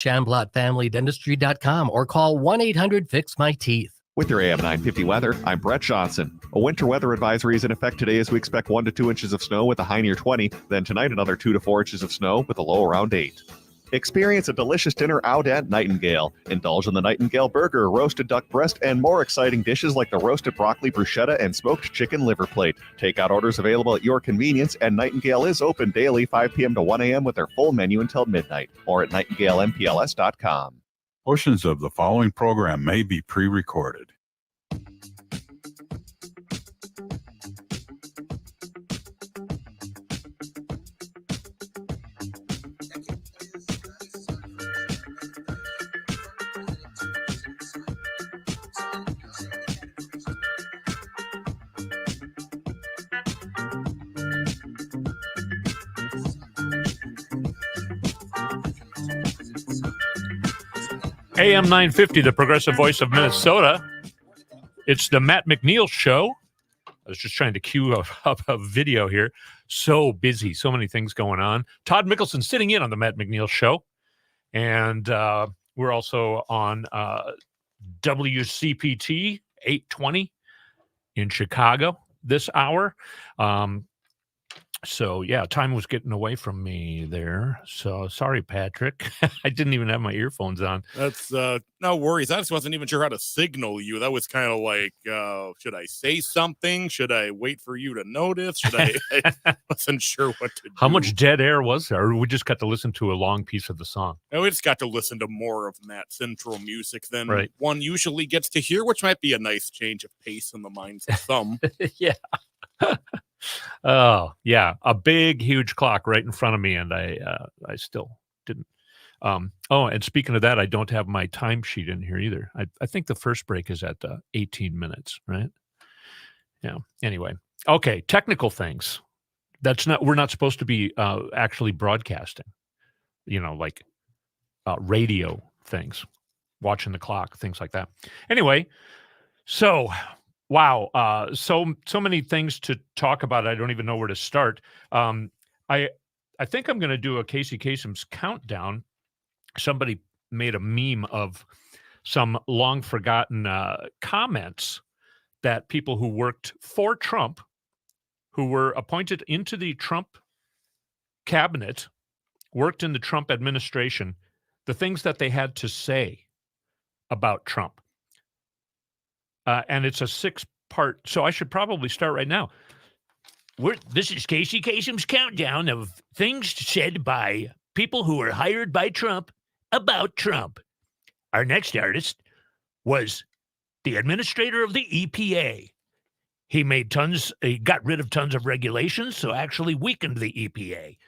ChamblotFamilyDentistry.com or call 1-800-FIX-MY-TEETH. With your AM 950 weather, I'm Brett Johnson. A winter weather advisory is in effect today as we expect 1 to 2 inches of snow with a high near 20. Then tonight, another 2 to 4 inches of snow with a low around 8. Experience a delicious dinner out at Nightingale. Indulge in the Nightingale burger, roasted duck breast, and more exciting dishes like the roasted broccoli bruschetta and smoked chicken liver plate. Takeout orders available at your convenience, and Nightingale is open daily 5 p.m. to 1 a.m. with their full menu until midnight. Or at nightingalempls.com. Portions of the following program may be pre-recorded. AM 950, the progressive voice of Minnesota. It's the Matt McNeil Show. I was just trying to cue up a video here. So busy, so many things going on. Todd Mikkelson sitting in on the Matt McNeil Show. And we're also on WCPT 820 in Chicago this hour. So, yeah, time was getting away from me there. So, sorry, Patrick. I didn't even have my earphones on. That's no worries. I just wasn't even sure how to signal you. That was kind of like, should I say something? Should I wait for you to notice? Should I wasn't sure what to do. How much dead air was there? Or we just got to listen to a long piece of the song? And we just got to listen to more of Matt's intro music than one usually gets to hear, which might be a nice change of pace in the minds of some. Yeah. Oh, yeah. A big, huge clock right in front of me, and I still didn't. And speaking of that, I don't have my timesheet in here either. I think the first break is at 18 minutes, right? Yeah. Anyway. Okay. Technical things. We're not supposed to be actually broadcasting, like radio things, watching the clock, things like that. Anyway, so wow. So many things to talk about. I don't even know where to start. I think I'm going to do a Casey Kasem's countdown. Somebody made a meme of some long forgotten comments that people who worked for Trump, who were appointed into the Trump cabinet, worked in the Trump administration, the things that they had to say about Trump. And it's a 6-part, so I should probably start right now. This is Casey Kasem's countdown of things said by people who were hired by Trump about Trump. Our next artist was the administrator of the EPA. He got rid of tons of regulations, so actually weakened the EPA.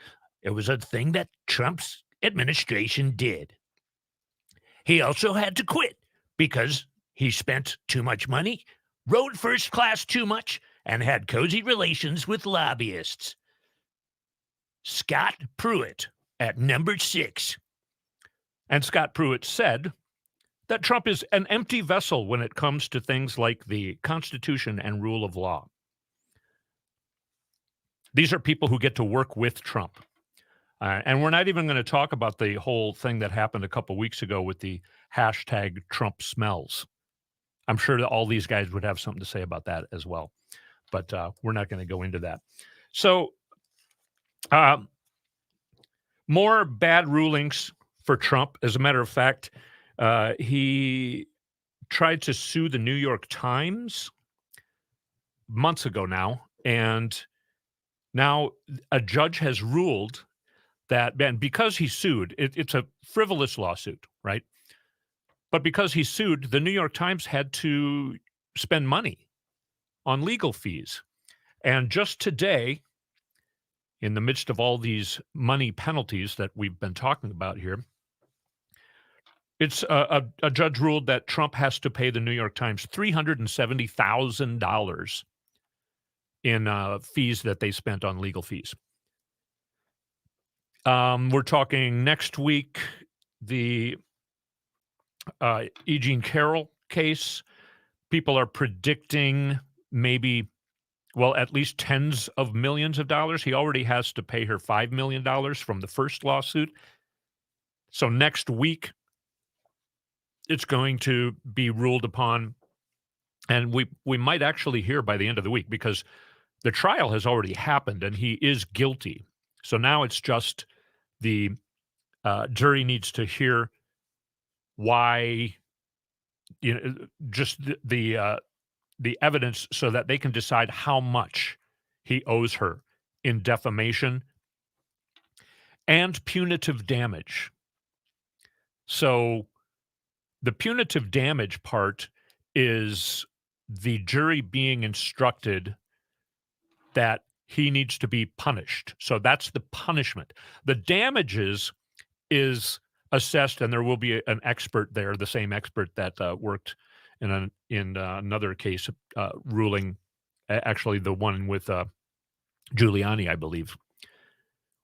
It was a thing that Trump's administration did. He also had to quit because he spent too much money, rode first class too much, and had cozy relations with lobbyists. Scott Pruitt at number 6. And Scott Pruitt said that Trump is an empty vessel when it comes to things like the Constitution and rule of law. These are people who get to work with Trump. And we're not even going to talk about the whole thing that happened a couple weeks ago with the hashtag Trump smells. I'm sure that all these guys would have something to say about that as well. But we're not going to go into that. So more bad rulings for Trump. As a matter of fact, he tried to sue the New York Times months ago now. And now a judge has ruled that, and because he sued, it's a frivolous lawsuit, right? But because he sued, the New York Times had to spend money on legal fees. And just today, in the midst of all these money penalties that we've been talking about here, it's a judge ruled that Trump has to pay the New York Times $370,000 in fees that they spent on legal fees. We're talking next week, the E. Jean Carroll case. People are predicting maybe, at least tens of millions of dollars. He already has to pay her $5 million from the first lawsuit. So next week, it's going to be ruled upon, and we might actually hear by the end of the week, because the trial has already happened and he is guilty. So now it's just the jury needs to hear why, just the evidence, so that they can decide how much he owes her in defamation and punitive damage. So the punitive damage part is the jury being instructed that he needs to be punished. So that's the punishment. The damages is assessed, and there will be an expert there, the same expert that worked in another case, ruling, actually the one with Giuliani, I believe,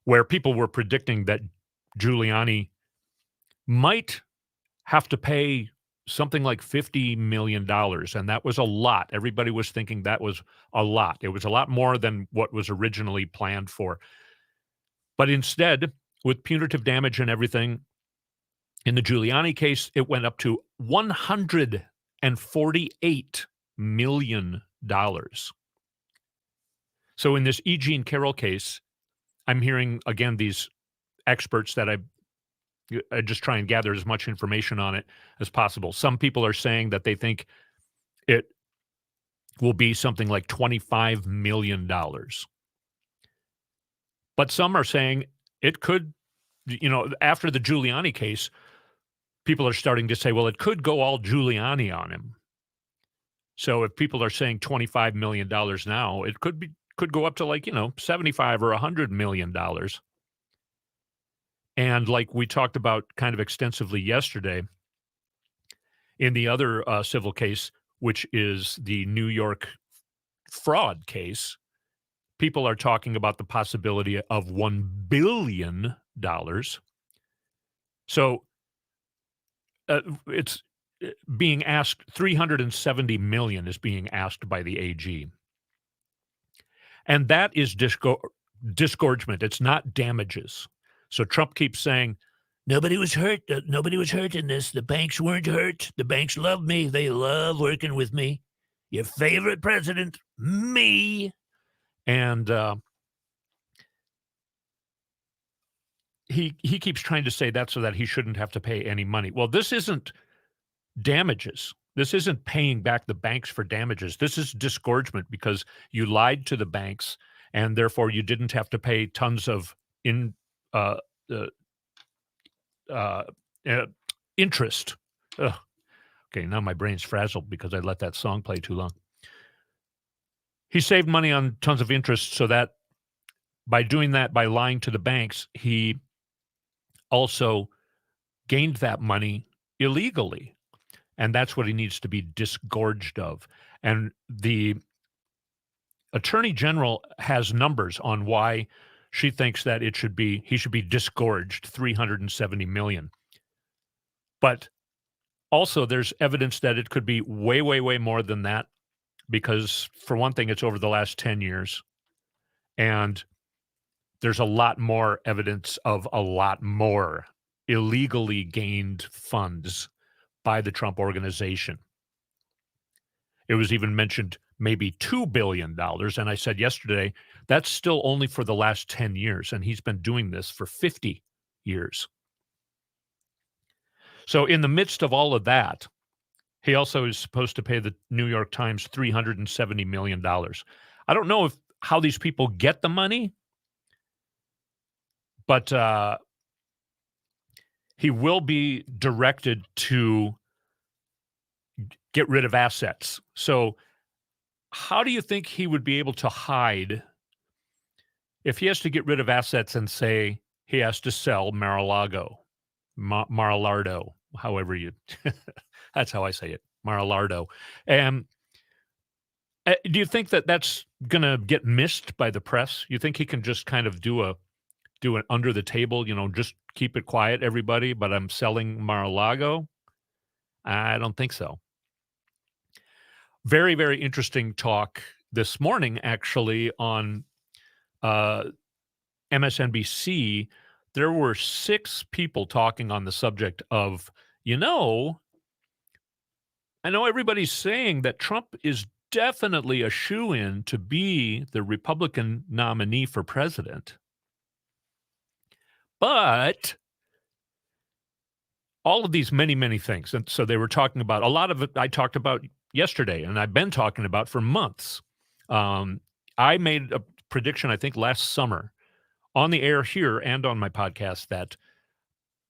where people were predicting that Giuliani might have to pay something like $50 million. And that was a lot. Everybody was thinking that was a lot. It was a lot more than what was originally planned for. But instead, with punitive damage and everything, in the Giuliani case, it went up to $148 million. So in this E. Jean Carroll case, I'm hearing, again, these experts that I just try and gather as much information on it as possible. Some people are saying that they think it will be something like $25 million. But some are saying it could, after the Giuliani case, people are starting to say, well, it could go all Giuliani on him. So if people are saying $25 million now, it could go up to $75 or $100 million. And like we talked about kind of extensively yesterday, in the other civil case, which is the New York fraud case, people are talking about the possibility of $1 billion. So it's being asked, $370 million is being asked by the AG. And that is disgorgement. It's not damages. So Trump keeps saying, nobody was hurt. Nobody was hurt in this. The banks weren't hurt. The banks love me. They love working with me. Your favorite president, me. And he keeps trying to say that so that he shouldn't have to pay any money. Well, this isn't damages. This isn't paying back the banks for damages. This is disgorgement, because you lied to the banks, and therefore you didn't have to pay tons of interest. Ugh. Okay, now my brain's frazzled because I let that song play too long. He saved money on tons of interest, so that by doing that, by lying to the banks, he also gained that money illegally. And that's what he needs to be disgorged of. And the Attorney General has numbers on why she thinks that he should be disgorged $370 million. But also there's evidence that it could be way, way, way more than that, because for one thing, it's over the last 10 years. And there's a lot more evidence of a lot more illegally gained funds by the Trump organization. It was even mentioned maybe $2 billion. And I said yesterday, that's still only for the last 10 years. And he's been doing this for 50 years. So in the midst of all of that, he also is supposed to pay the New York Times $370 million. I don't know how these people get the money, but he will be directed to get rid of assets. So how do you think he would be able to hide if he has to get rid of assets and say he has to sell Mar-a-Lago, Mar-a-Lardo, however you, that's how I say it, Mar-a-Lardo. And do you think that that's going to get missed by the press? You think he can just kind of do an under the table, just keep it quiet, everybody, but I'm selling Mar-a-Lago? I don't think so. Very, very interesting talk this morning, actually, on MSNBC. there were 6 people talking on the subject of, I know everybody's saying that Trump is definitely a shoo-in to be the Republican nominee for president. But all of these many, many things. And so they were talking about a lot of it. I talked about yesterday, and I've been talking about for months. I made a prediction, I think last summer on the air here and on my podcast, that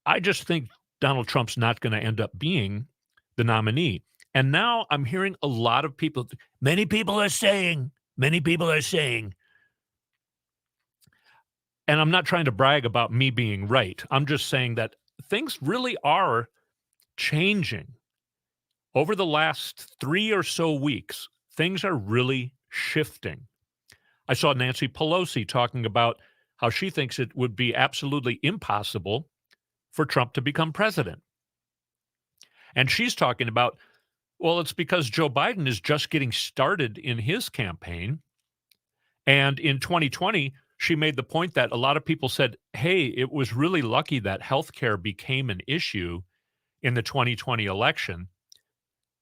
I just think Donald Trump's not going to end up being the nominee. And now I'm hearing a lot of people, many people are saying, and I'm not trying to brag about me being right. I'm just saying that things really are changing. Over the last 3 or so weeks, things are really shifting. I saw Nancy Pelosi talking about how she thinks it would be absolutely impossible for Trump to become president. And she's talking about, well, it's because Joe Biden is just getting started in his campaign. And in 2020, she made the point that a lot of people said, hey, it was really lucky that healthcare became an issue in the 2020 election.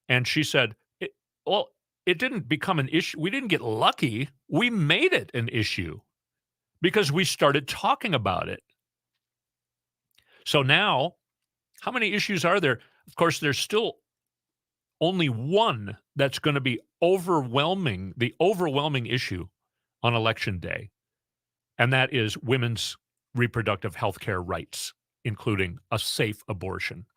And she said, it didn't become an issue. We didn't get lucky. We made it an issue because we started talking about it. So now, how many issues are there? Of course, there's still only one that's going to be the overwhelming issue on Election Day, and that is women's reproductive health care rights, including a safe abortion.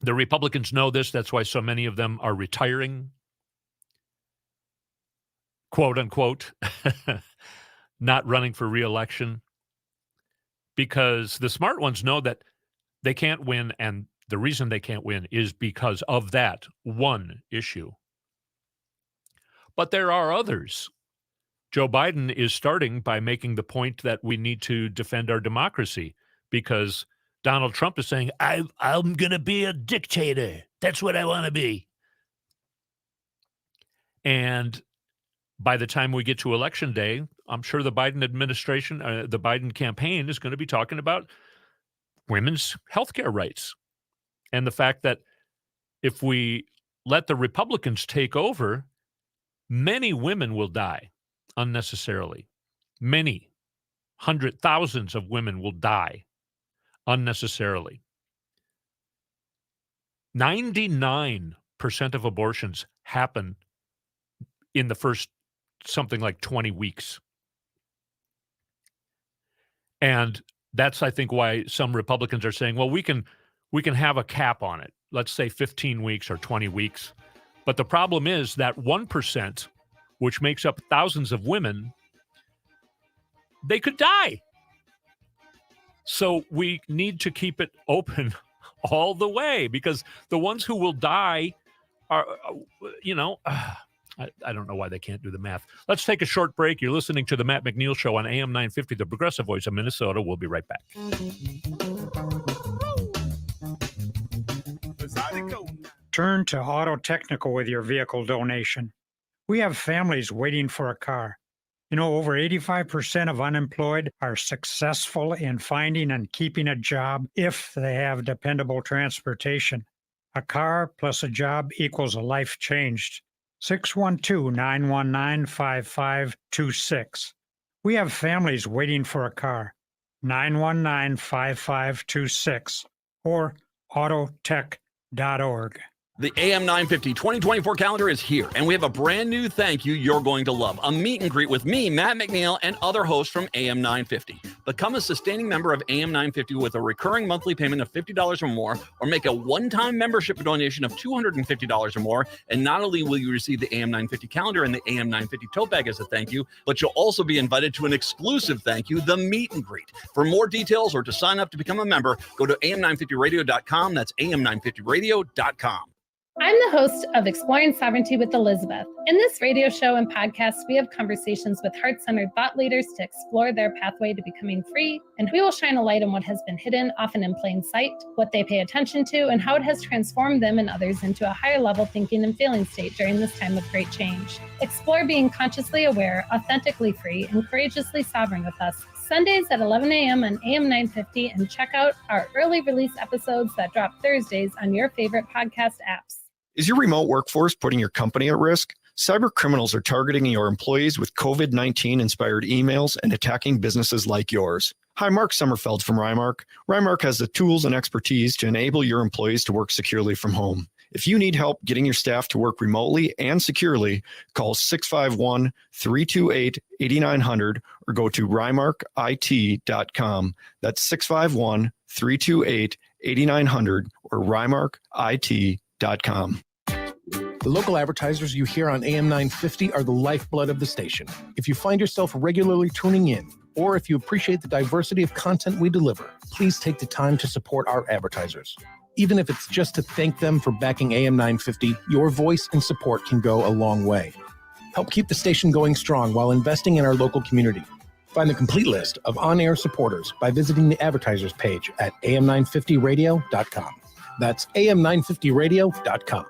The Republicans know this. That's why so many of them are retiring, quote unquote, not running for re-election, because the smart ones know that they can't win, and the reason they can't win is because of that one issue. But there are others. Joe Biden is starting by making the point that we need to defend our democracy because Donald Trump is saying, I'm going to be a dictator. That's what I want to be. And by the time we get to Election Day, I'm sure the Biden administration, the Biden campaign is going to be talking about women's health care rights and the fact that if we let the Republicans take over, many women will die unnecessarily. Many, thousands of women will die unnecessarily. 99% of abortions happen in the first something like 20 weeks. And that's, I think, why some Republicans are saying, well, we can have a cap on it. Let's say 15 weeks or 20 weeks. But the problem is that 1%, which makes up thousands of women, they could die. So we need to keep it open all the way because the ones who will die are, I don't know why they can't do the math. Let's take a short break. You're listening to the Matt McNeil Show on AM 950, the Progressive Voice of Minnesota. We'll be right back. Turn to Auto Technical with your vehicle donation. We have families waiting for a car. Over 85% of unemployed are successful in finding and keeping a job if they have dependable transportation. A car plus a job equals a life changed. 612-919-5526. We have families waiting for a car. 919-5526 or autotech.org. The AM 950 2024 calendar is here, and we have a brand new thank you you're going to love. A meet and greet with me, Matt McNeil, and other hosts from AM 950. Become a sustaining member of AM 950 with a recurring monthly payment of $50 or more, or make a one-time membership donation of $250 or more. And not only will you receive the AM 950 calendar and the AM 950 tote bag as a thank you, but you'll also be invited to an exclusive thank you, the meet and greet. For more details or to sign up to become a member, go to am950radio.com. That's am950radio.com. I'm the host of Exploring Sovereignty with Elizabeth. In this radio show and podcast, we have conversations with heart-centered thought leaders to explore their pathway to becoming free, and we will shine a light on what has been hidden, often in plain sight, what they pay attention to, and how it has transformed them and others into a higher level thinking and feeling state during this time of great change. Explore being consciously aware, authentically free, and courageously sovereign with us Sundays at 11 a.m. on AM 950, and check out our early release episodes that drop Thursdays on your favorite podcast apps. Is your remote workforce putting your company at risk? Cyber criminals are targeting your employees with COVID-19 inspired emails and attacking businesses like yours. Hi, Mark Sommerfeld from Rymark. Rymark has the tools and expertise to enable your employees to work securely from home. If you need help getting your staff to work remotely and securely, call 651-328-8900 or go to rymarkit.com. That's 651-328-8900 or rymarkit.com. The local advertisers you hear on AM 950 are the lifeblood of the station. If you find yourself regularly tuning in, or if you appreciate the diversity of content we deliver, please take the time to support our advertisers. Even if it's just to thank them for backing AM 950, your voice and support can go a long way. Help keep the station going strong while investing in our local community. Find the complete list of on-air supporters by visiting the advertisers page at am950radio.com. That's am950radio.com.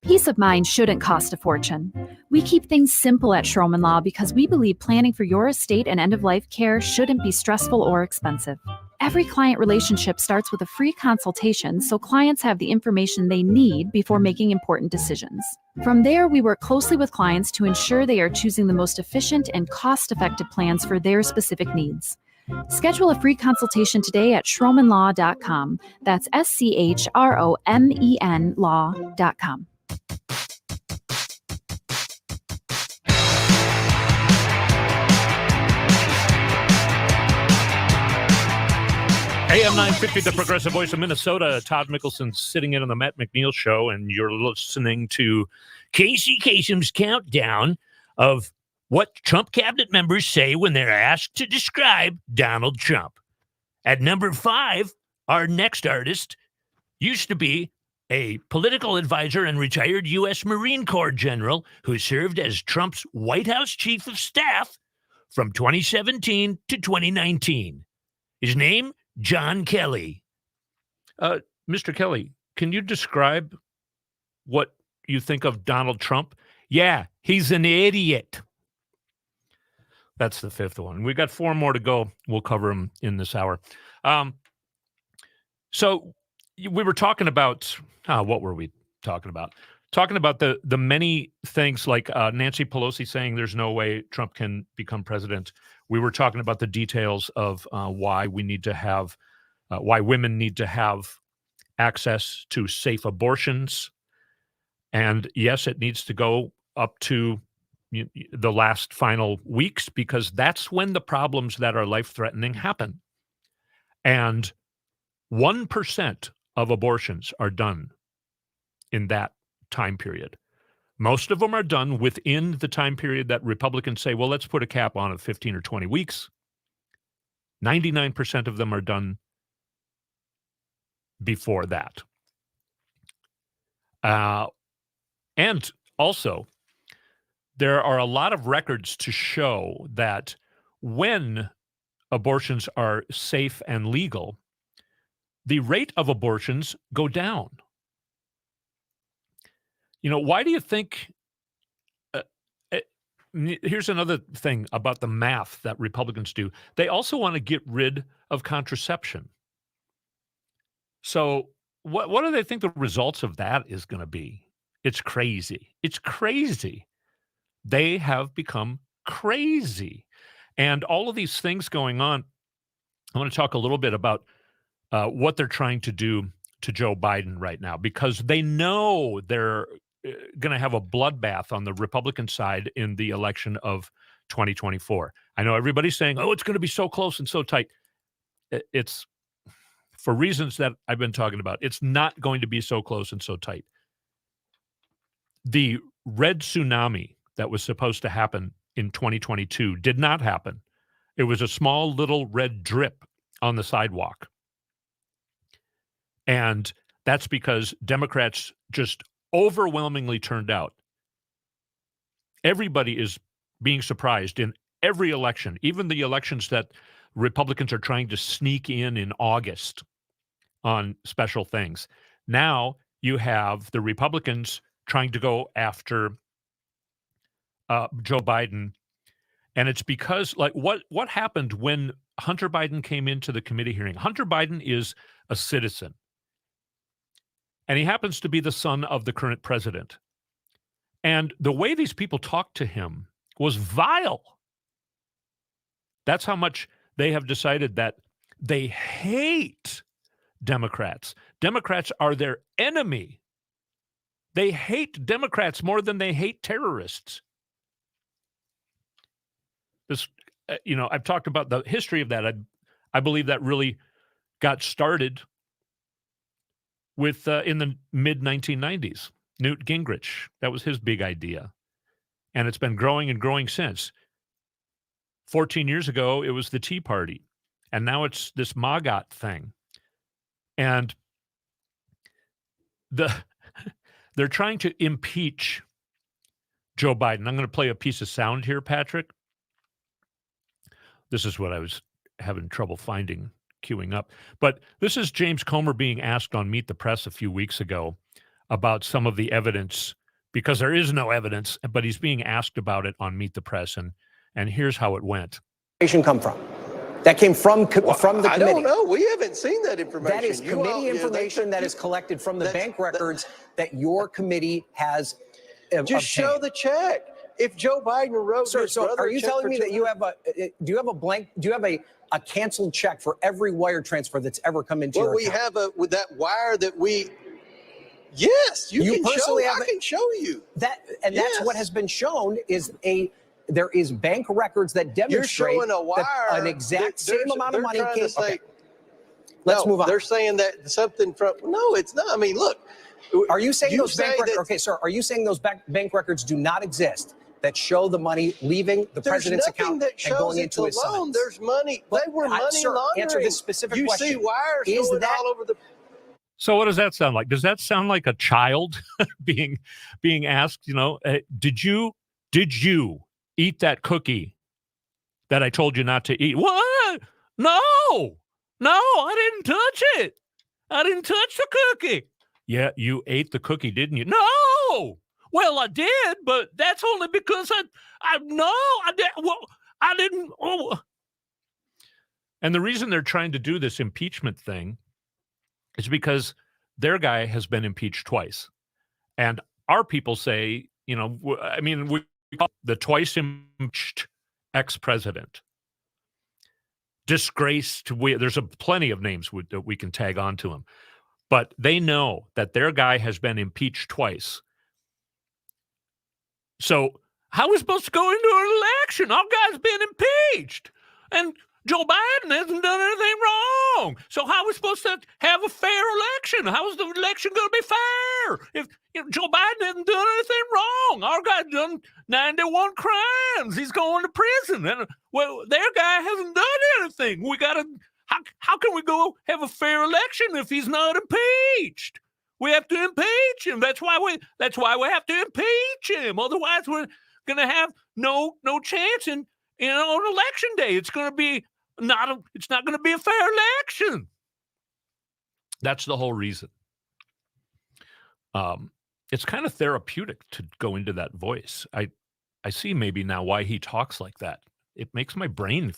Peace of mind shouldn't cost a fortune. We keep things simple at Schroman Law because we believe planning for your estate and end-of-life care shouldn't be stressful or expensive. Every client relationship starts with a free consultation so clients have the information they need before making important decisions. From there, we work closely with clients to ensure they are choosing the most efficient and cost-effective plans for their specific needs. Schedule a free consultation today at schromenlaw.com. That's SCHROMEN law.com. AM 950, the progressive voice of Minnesota. Todd Mikkelson sitting in on the Matt McNeil show, and you're listening to Casey Kasem's countdown of what Trump cabinet members say when they're asked to describe Donald Trump. At number 5, our next artist used to be a political advisor and retired U.S. Marine Corps general who served as Trump's White House chief of staff from 2017 to 2019. His name, John Kelly. Mr. Kelly, can you describe what you think of Donald Trump? Yeah, he's an idiot. That's the 5th one. We got 4 more to go. We'll cover them in this hour. So we were talking about, what were we talking about? Talking about the many things like Nancy Pelosi saying there's no way Trump can become president. We were talking about the details of why we need to have, why women need to have access to safe abortions. And yes, it needs to go up to the last final weeks because that's when the problems that are life-threatening happen. And 1% of abortions are done in that time period. Most of them are done within the time period that Republicans say, well, let's put a cap on of 15 or 20 weeks. 99% of them are done before that. And also, there are a lot of records to show that when abortions are safe and legal, the rate of abortions go down. You know, why do you think, here's another thing about the math that Republicans do. They also want to get rid of contraception. So what do they think the results of that is going to be? It's crazy. It's crazy. They have become crazy. And all of these things going on, I want to talk a little bit about what they're trying to do to Joe Biden right now, because they know they're going to have a bloodbath on the Republican side in the election of 2024. I know everybody's saying, oh, it's going to be so close and so tight. It's for reasons that I've been talking about. It's not going to be so close and so tight. The red tsunami that was supposed to happen in 2022 did not happen. It was a small little red drip on the sidewalk. And that's because Democrats just overwhelmingly turned out. Everybody is being surprised in every election, even the elections that Republicans are trying to sneak in August on special things. Now you have the Republicans trying to go after Joe Biden. And it's because, like, what happened when Hunter Biden came into the committee hearing. Hunter Biden is a citizen, and he happens to be the son of the current president. And the way these people talked to him was vile. That's how much they have decided that they hate Democrats. Democrats are their enemy. They hate Democrats more than they hate terrorists. This, I've talked about the history of that. I believe that really got started with in the mid 1990s. Newt Gingrich, that was his big idea, and it's been growing and growing since. 14 years ago, it was the Tea Party, and now it's this MAGA thing, and they're trying to impeach Joe Biden. I'm going to play a piece of sound here, Patrick. This is what I was having trouble finding, queuing up. But this is James Comer being asked on Meet the Press a few weeks ago about some of the evidence, because there is no evidence, but he's being asked about it on Meet the Press, and here's how it went. Come from? That came from the committee. I don't know. We haven't seen that information. That is committee information that is collected from the bank records that your committee has just obtained. Show the check. If Joe Biden wrote Sir, his so brother are you a check telling for me that you have a canceled check for every wire transfer that's ever come into your account? Well, we have with that wire that we. Yes, you can personally show. have I can show you that, and that's what has been shown is there is bank records that demonstrate You're showing a wire, that an exact same amount of money came. Okay. Let's move on. They're saying that something from. No, it's not. I mean, look. Are you saying those bank records? Okay, sir. Are you saying those bank records do not exist that show the money leaving the president's account and going into his sons? There's money. They were money laundering. Answer this specific question. You see wires going all over the. So what does that sound like? Does that sound like a child being asked? Did you eat that cookie that I told you not to eat? What? No, I didn't touch it. I didn't touch the cookie. Yeah, you ate the cookie, didn't you? No. Well, I did, but that's only because I did. Well, I didn't. Oh. And the reason they're trying to do this impeachment thing is because their guy has been impeached twice. And our people say, we call the twice impeached ex-president. Disgraced. There's plenty of names that we can tag on to him. But they know that their guy has been impeached twice. So how are we supposed to go into an election? Our guy's been impeached. And Joe Biden hasn't done anything wrong. So how are we supposed to have a fair election? How is the election going to be fair? If Joe Biden hasn't done anything wrong. Our guy's done 91 crimes. He's going to prison. And their guy hasn't done anything. We got to, how can we go have a fair election if he's not impeached? We have to impeach him. That's why we have to impeach him. Otherwise, we're going to have no chance on election day. It's going to be it's not going to be a fair election. That's the whole reason. It's kind of therapeutic to go into that voice. I see maybe now why he talks like that. It makes my brain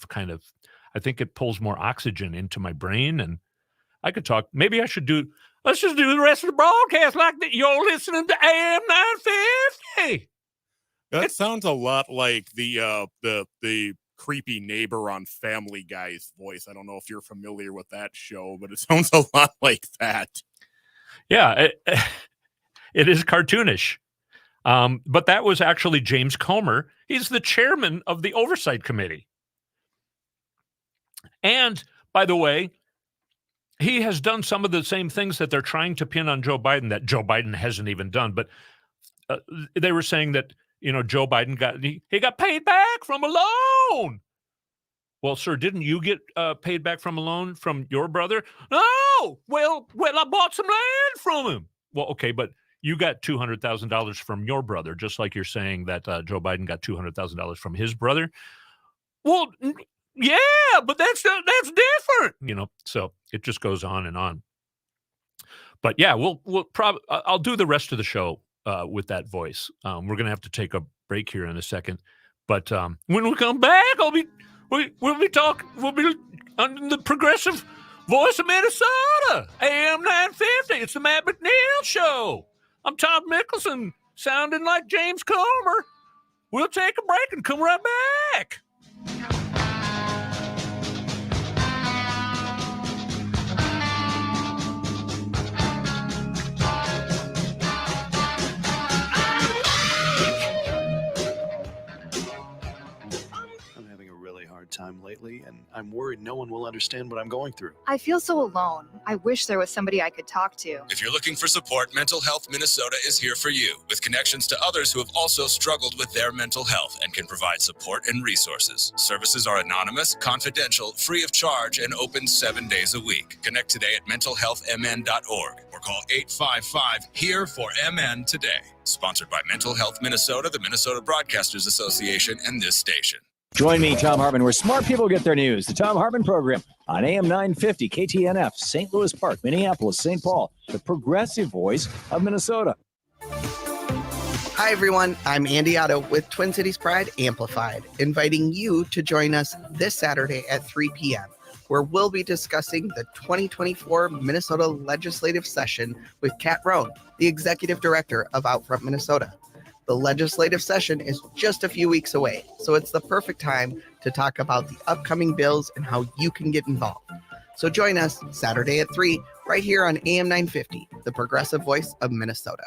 I think it pulls more oxygen into my brain, and I could talk. Maybe I should let's just do the rest of the broadcast like that. You're listening to AM 950. That sounds a lot like the creepy neighbor on Family Guy's voice. I don't know if you're familiar with that show, but it sounds a lot like that. Yeah, it is cartoonish. But that was actually James Comer. He's the chairman of the Oversight Committee. And, by the way, he has done some of the same things that they're trying to pin on Joe Biden that Joe Biden hasn't even done. But they were saying that, Joe Biden got paid back from a loan. Well, sir, didn't you get paid back from a loan from your brother? No. Well, I bought some land from him. Well, okay, but you got $200,000 from your brother, just like you're saying that Joe Biden got $200,000 from his brother. Well, yeah, but that's different, So it just goes on and on. But yeah, we'll probably I'll do the rest of the show with that voice. We're gonna have to take a break here in a second, but when we come back, we'll be on the progressive voice of Minnesota, AM 950. It's the Matt McNeil Show. I'm Todd Mikkelson, sounding like James Comer. We'll take a break and come right back. Time lately, and I'm worried no one will understand what I'm going through. I feel so alone. I wish there was somebody I could talk to. If you're looking for support, Mental Health Minnesota is here for you, with connections to others who have also struggled with their mental health and can provide support and resources. Services are anonymous, confidential, free of charge, and open 7 days a week. Connect today at mentalhealthmn.org or call 855-HERE-FOR-MN today. Sponsored by Mental Health Minnesota, the Minnesota Broadcasters Association, and this station. Join me, Tom Hartman, where smart people get their news. The Tom Hartman Program on AM 950, KTNF, St. Louis Park, Minneapolis, St. Paul, the progressive voice of Minnesota. Hi, everyone. I'm Andy Otto with Twin Cities Pride Amplified, inviting you to join us this Saturday at 3 p.m., where we'll be discussing the 2024 Minnesota legislative session with Kat Rohn, the executive director of Outfront Minnesota. The legislative session is just a few weeks away, so it's the perfect time to talk about the upcoming bills and how you can get involved. So join us Saturday at 3 right here on AM 950, the progressive voice of Minnesota.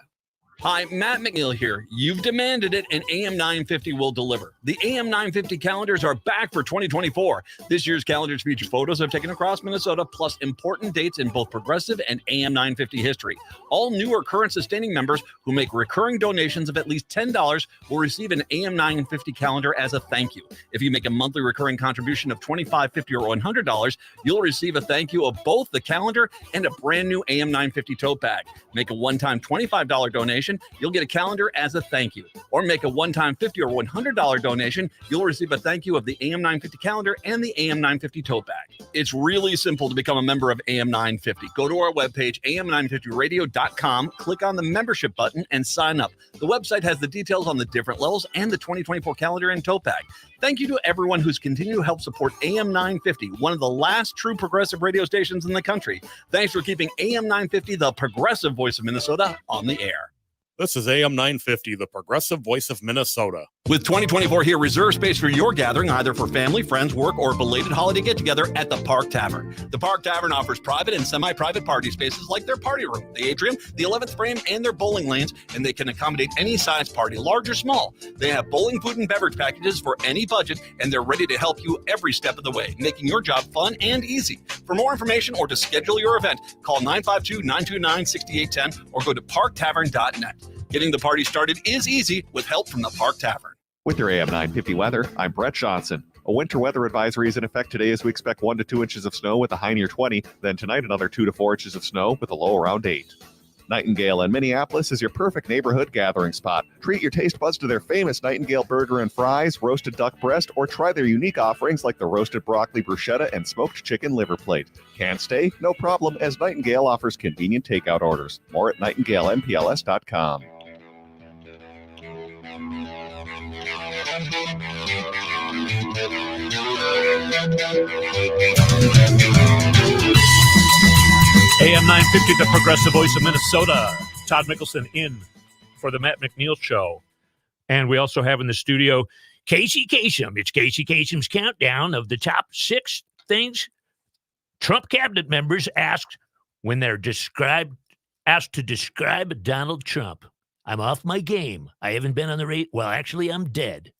Hi, Matt McNeil here. You've demanded it, and AM 950 will deliver. The AM 950 calendars are back for 2024. This year's calendars feature photos I've taken across Minnesota, plus important dates in both progressive and AM 950 history. All new or current sustaining members who make recurring donations of at least $10 will receive an AM 950 calendar as a thank you. If you make a monthly recurring contribution of $25, $50, or $100, you'll receive a thank you of both the calendar and a brand new AM 950 tote bag. Make a one-time $25 donation, you'll get a calendar as a thank you. Or make a one-time $50 or $100 donation, you'll receive a thank you of the AM 950 calendar and the AM 950 tote bag. It's really simple to become a member of AM 950. Go to our webpage, am950radio.com, click on the membership button, and sign up. The website has the details on the different levels and the 2024 calendar and tote bag. Thank you to everyone who's continued to help support AM 950, one of the last true progressive radio stations in the country. Thanks for keeping AM 950, the progressive voice of Minnesota, on the air. This is AM 950, the progressive voice of Minnesota. With 2024 here, reserve space for your gathering, either for family, friends, work, or belated holiday get-together at the Park Tavern. The Park Tavern offers private and semi-private party spaces like their party room, the atrium, the 11th frame, and their bowling lanes, and they can accommodate any size party, large or small. They have bowling, food, and beverage packages for any budget, and they're ready to help you every step of the way, making your job fun and easy. For more information or to schedule your event, call 952-929-6810 or go to parktavern.net. Getting the party started is easy with help from the Park Tavern. With your AM 950 weather, I'm Brett Johnson. A winter weather advisory is in effect today as we expect 1 to 2 inches of snow with a high near 20. Then tonight, another 2 to 4 inches of snow with a low around 8. Nightingale in Minneapolis is your perfect neighborhood gathering spot. Treat your taste buds to their famous Nightingale burger and fries, roasted duck breast, or try their unique offerings like the roasted broccoli bruschetta and smoked chicken liver plate. Can't stay? No problem, as Nightingale offers convenient takeout orders. More at nightingalempls.com. AM 950, the progressive voice of Minnesota. Todd Mikkelson in for the Matt McNeil Show. And we also have in the studio Casey Kasem. It's Casey Kasem's countdown of the top 6 things Trump cabinet members asked when they're asked to describe Donald Trump. I'm off my game. I haven't been on the rate. Well, actually, I'm dead.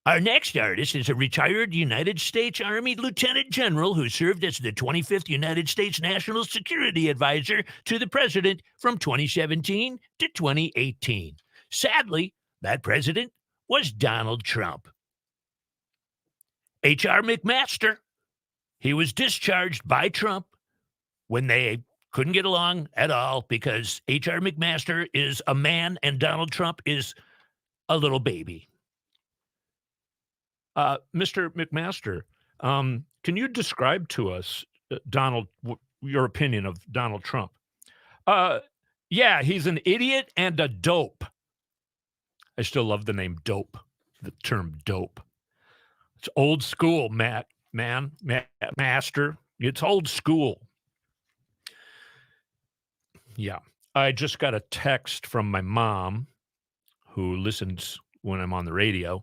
Our next artist is a retired United States Army Lieutenant General who served as the 25th United States National Security Advisor to the president from 2017 to 2018. Sadly, that president was Donald Trump. H.R. McMaster, he was discharged by Trump when they couldn't get along at all because H.R. McMaster is a man and Donald Trump is a little baby. Mr. McMaster, can you describe to us, your opinion of Donald Trump? Yeah, he's an idiot and a dope. I still love the name dope, the term dope. It's old school, Matt. man, master. It's old school. Yeah. I just got a text from my mom, who listens when I'm on the radio,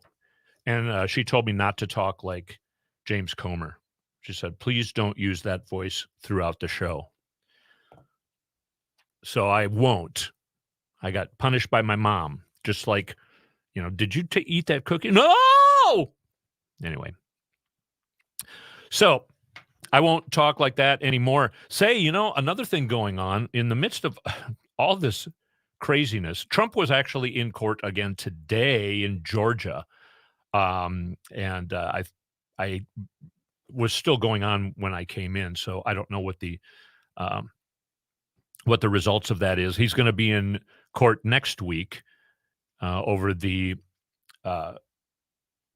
and she told me not to talk like James Comer. She said, please don't use that voice throughout the show. So I won't. I got punished by my mom, just like, did you eat that cookie? No! Anyway. So I won't talk like that anymore. Say, another thing going on in the midst of all this craziness, Trump was actually in court again today in Georgia. And I was still going on when I came in, so I don't know what the results of that is. He's going to be in court next week over the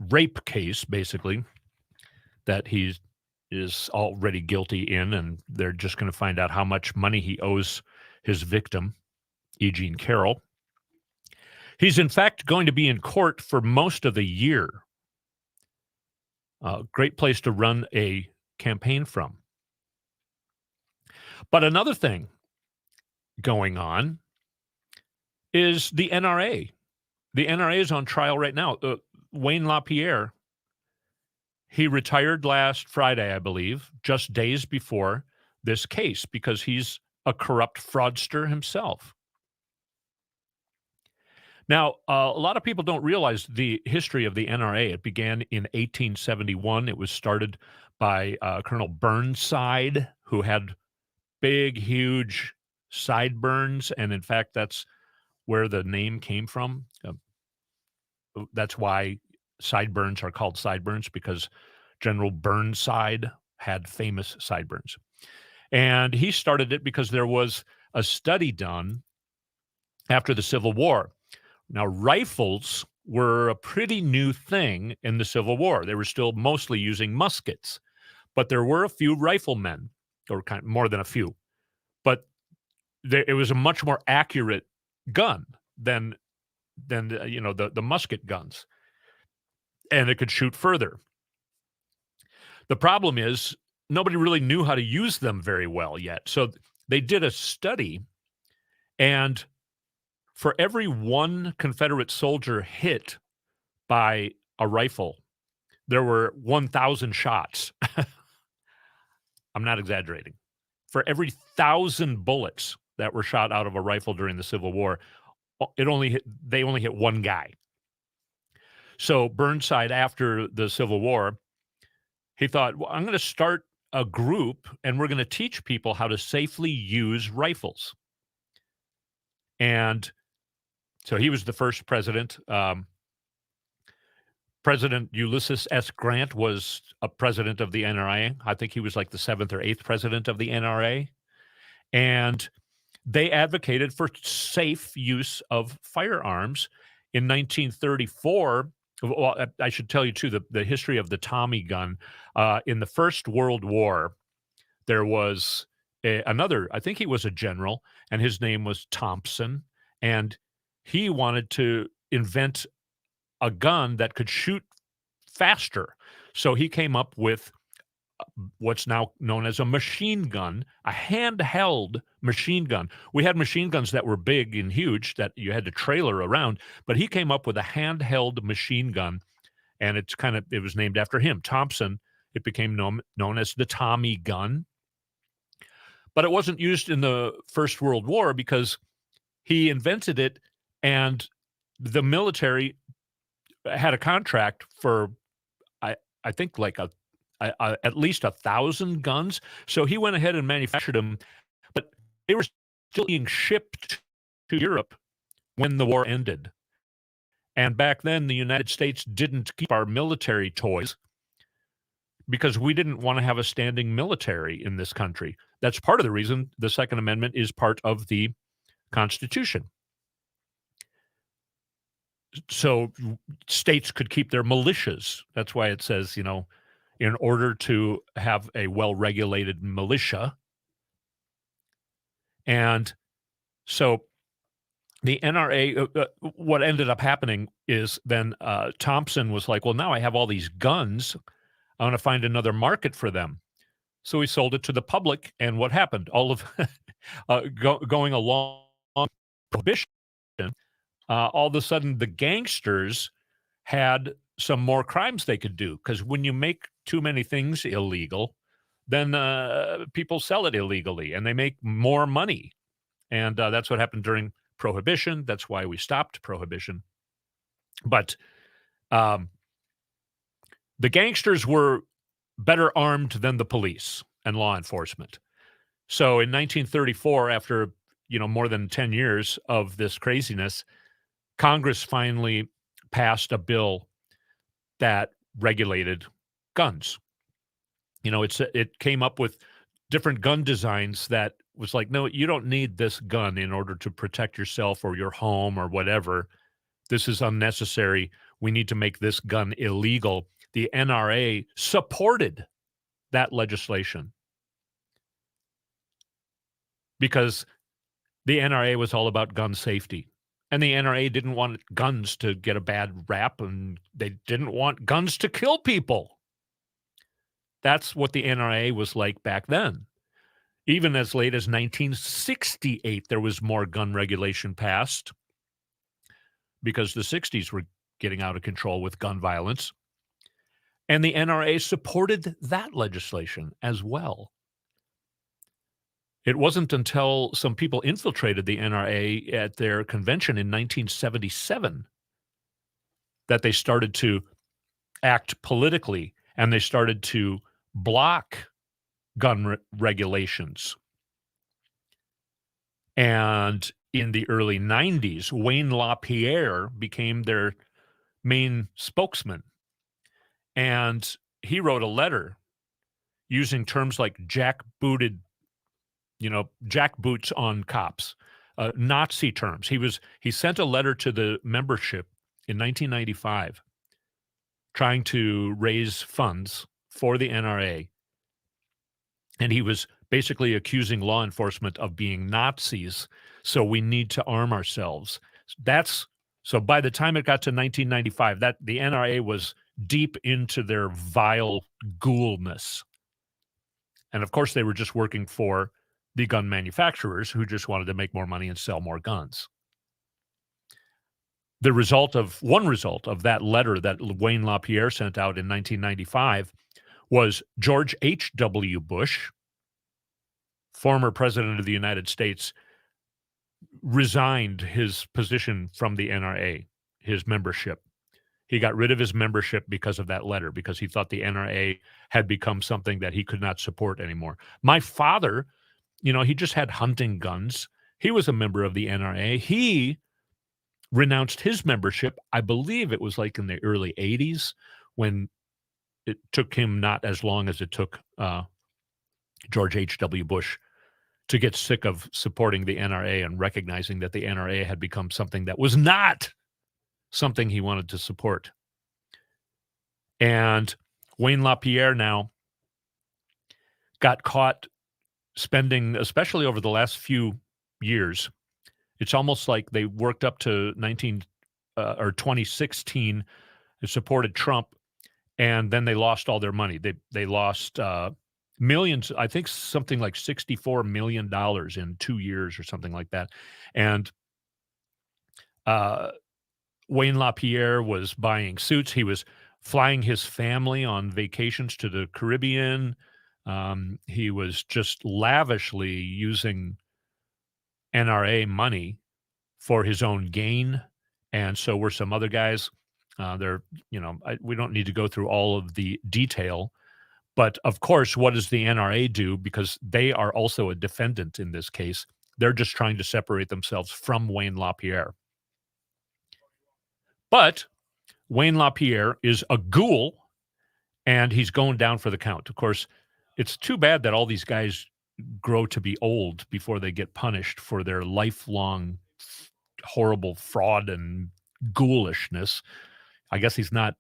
rape case, basically, that he is already guilty in, and they're just going to find out how much money he owes his victim, E. Jean Carroll. He's, in fact, going to be in court for most of the year. Great place to run a campaign from. But another thing going on is the NRA. The NRA is on trial right now. Wayne LaPierre, he retired last Friday, I believe, just days before this case, because he's a corrupt fraudster himself. Now, a lot of people don't realize the history of the NRA. It began in 1871. It was started by Colonel Burnside, who had big, huge sideburns, and in fact, that's where the name came from. That's why sideburns are called sideburns, because General Burnside had famous sideburns. And he started it because there was a study done after the Civil War. Now, rifles were a pretty new thing in the Civil War. They were still mostly using muskets, but there were a few riflemen, or kind of more than a few. But it was a much more accurate gun than the musket guns, and it could shoot further. The problem is nobody really knew how to use them very well yet. So they did a study, and for every one Confederate soldier hit by a rifle, there were 1,000 shots. I'm not exaggerating. For every 1,000 bullets that were shot out of a rifle during the Civil War, they only hit one guy. So Burnside, after the Civil War, he thought, well, I'm going to start a group, and we're going to teach people how to safely use rifles. And so he was the first president. President Ulysses S. Grant was a president of the NRA. I think he was like the 7th or 8th president of the NRA. And they advocated for safe use of firearms. In 1934, well, I should tell you, too, the history of the Tommy gun. In the First World War, there was another, I think he was a general, and his name was Thompson, and he wanted to invent a gun that could shoot faster. So he came up with what's now known as a machine gun, a handheld machine gun. We had machine guns that were big and huge that you had to trailer around, but he came up with a handheld machine gun, and it was named after him, Thompson. It became known as the Tommy gun. But it wasn't used in the First World War because he invented it, and the military had a contract for, I think, like at least 1,000 guns. So he went ahead and manufactured them, but they were still being shipped to Europe when the war ended. And back then, the United States didn't keep our military toys because we didn't want to have a standing military in this country. That's part of the reason the Second Amendment is part of the Constitution. So states could keep their militias. That's why it says, in order to have a well-regulated militia. And so the NRA, what ended up happening is then Thompson was like, well, now I have all these guns. I want to find another market for them. So he sold it to the public. And what happened? All of going along prohibition, all of a sudden the gangsters had some more crimes they could do. Because when you make too many things illegal, then people sell it illegally and they make more money. And that's what happened during Prohibition. That's why we stopped Prohibition. But the gangsters were better armed than the police and law enforcement. So in 1934, after more than 10 years of this craziness, Congress finally passed a bill that regulated guns. It came up with different gun designs that was like, no, you don't need this gun in order to protect yourself or your home or whatever. This is unnecessary. We need to make this gun illegal. The NRA supported that legislation because the NRA was all about gun safety. And the NRA didn't want guns to get a bad rap, and they didn't want guns to kill people. That's what the NRA was like back then. Even as late as 1968, there was more gun regulation passed because the 60s were getting out of control with gun violence. And the NRA supported that legislation as well. It wasn't until some people infiltrated the NRA at their convention in 1977 that they started to act politically and they started to block gun regulations. And in the early 90s, Wayne LaPierre became their main spokesman. And he wrote a letter using terms like jackboots on cops, Nazi terms. He sent a letter to the membership in 1995 trying to raise funds for the NRA. And he was basically accusing law enforcement of being Nazis. So we need to arm ourselves. So by the time it got to 1995, that the NRA was deep into their vile ghoulness. And of course, they were just working for the gun manufacturers who just wanted to make more money and sell more guns. One result of that letter that Wayne LaPierre sent out in 1995 was George H.W. Bush, former president of the United States, resigned his position from the NRA, his membership. He got rid of his membership because of that letter, because he thought the NRA had become something that he could not support anymore. My father, he just had hunting guns. He was a member of the NRA. He renounced his membership. I believe it was like in the early 80s when it took him not as long as it took George H.W. Bush to get sick of supporting the NRA and recognizing that the NRA had become something that was not something he wanted to support. And Wayne LaPierre now got caught spending, especially over the last few years, it's almost like they worked up to 2016, they supported Trump, and then they lost all their money. They lost millions, I think something like $64 million in 2 years or something like that. And Wayne LaPierre was buying suits. He was flying his family on vacations to the Caribbean. He was just lavishly using NRA money for his own gain. And so were some other guys. We don't need to go through all of the detail. But of course, what does the NRA do? Because they are also a defendant in this case. They're just trying to separate themselves from Wayne LaPierre. But Wayne LaPierre is a ghoul, and he's going down for the count. Of course, it's too bad that all these guys grow to be old before they get punished for their lifelong horrible fraud and ghoulishness. I guess he's not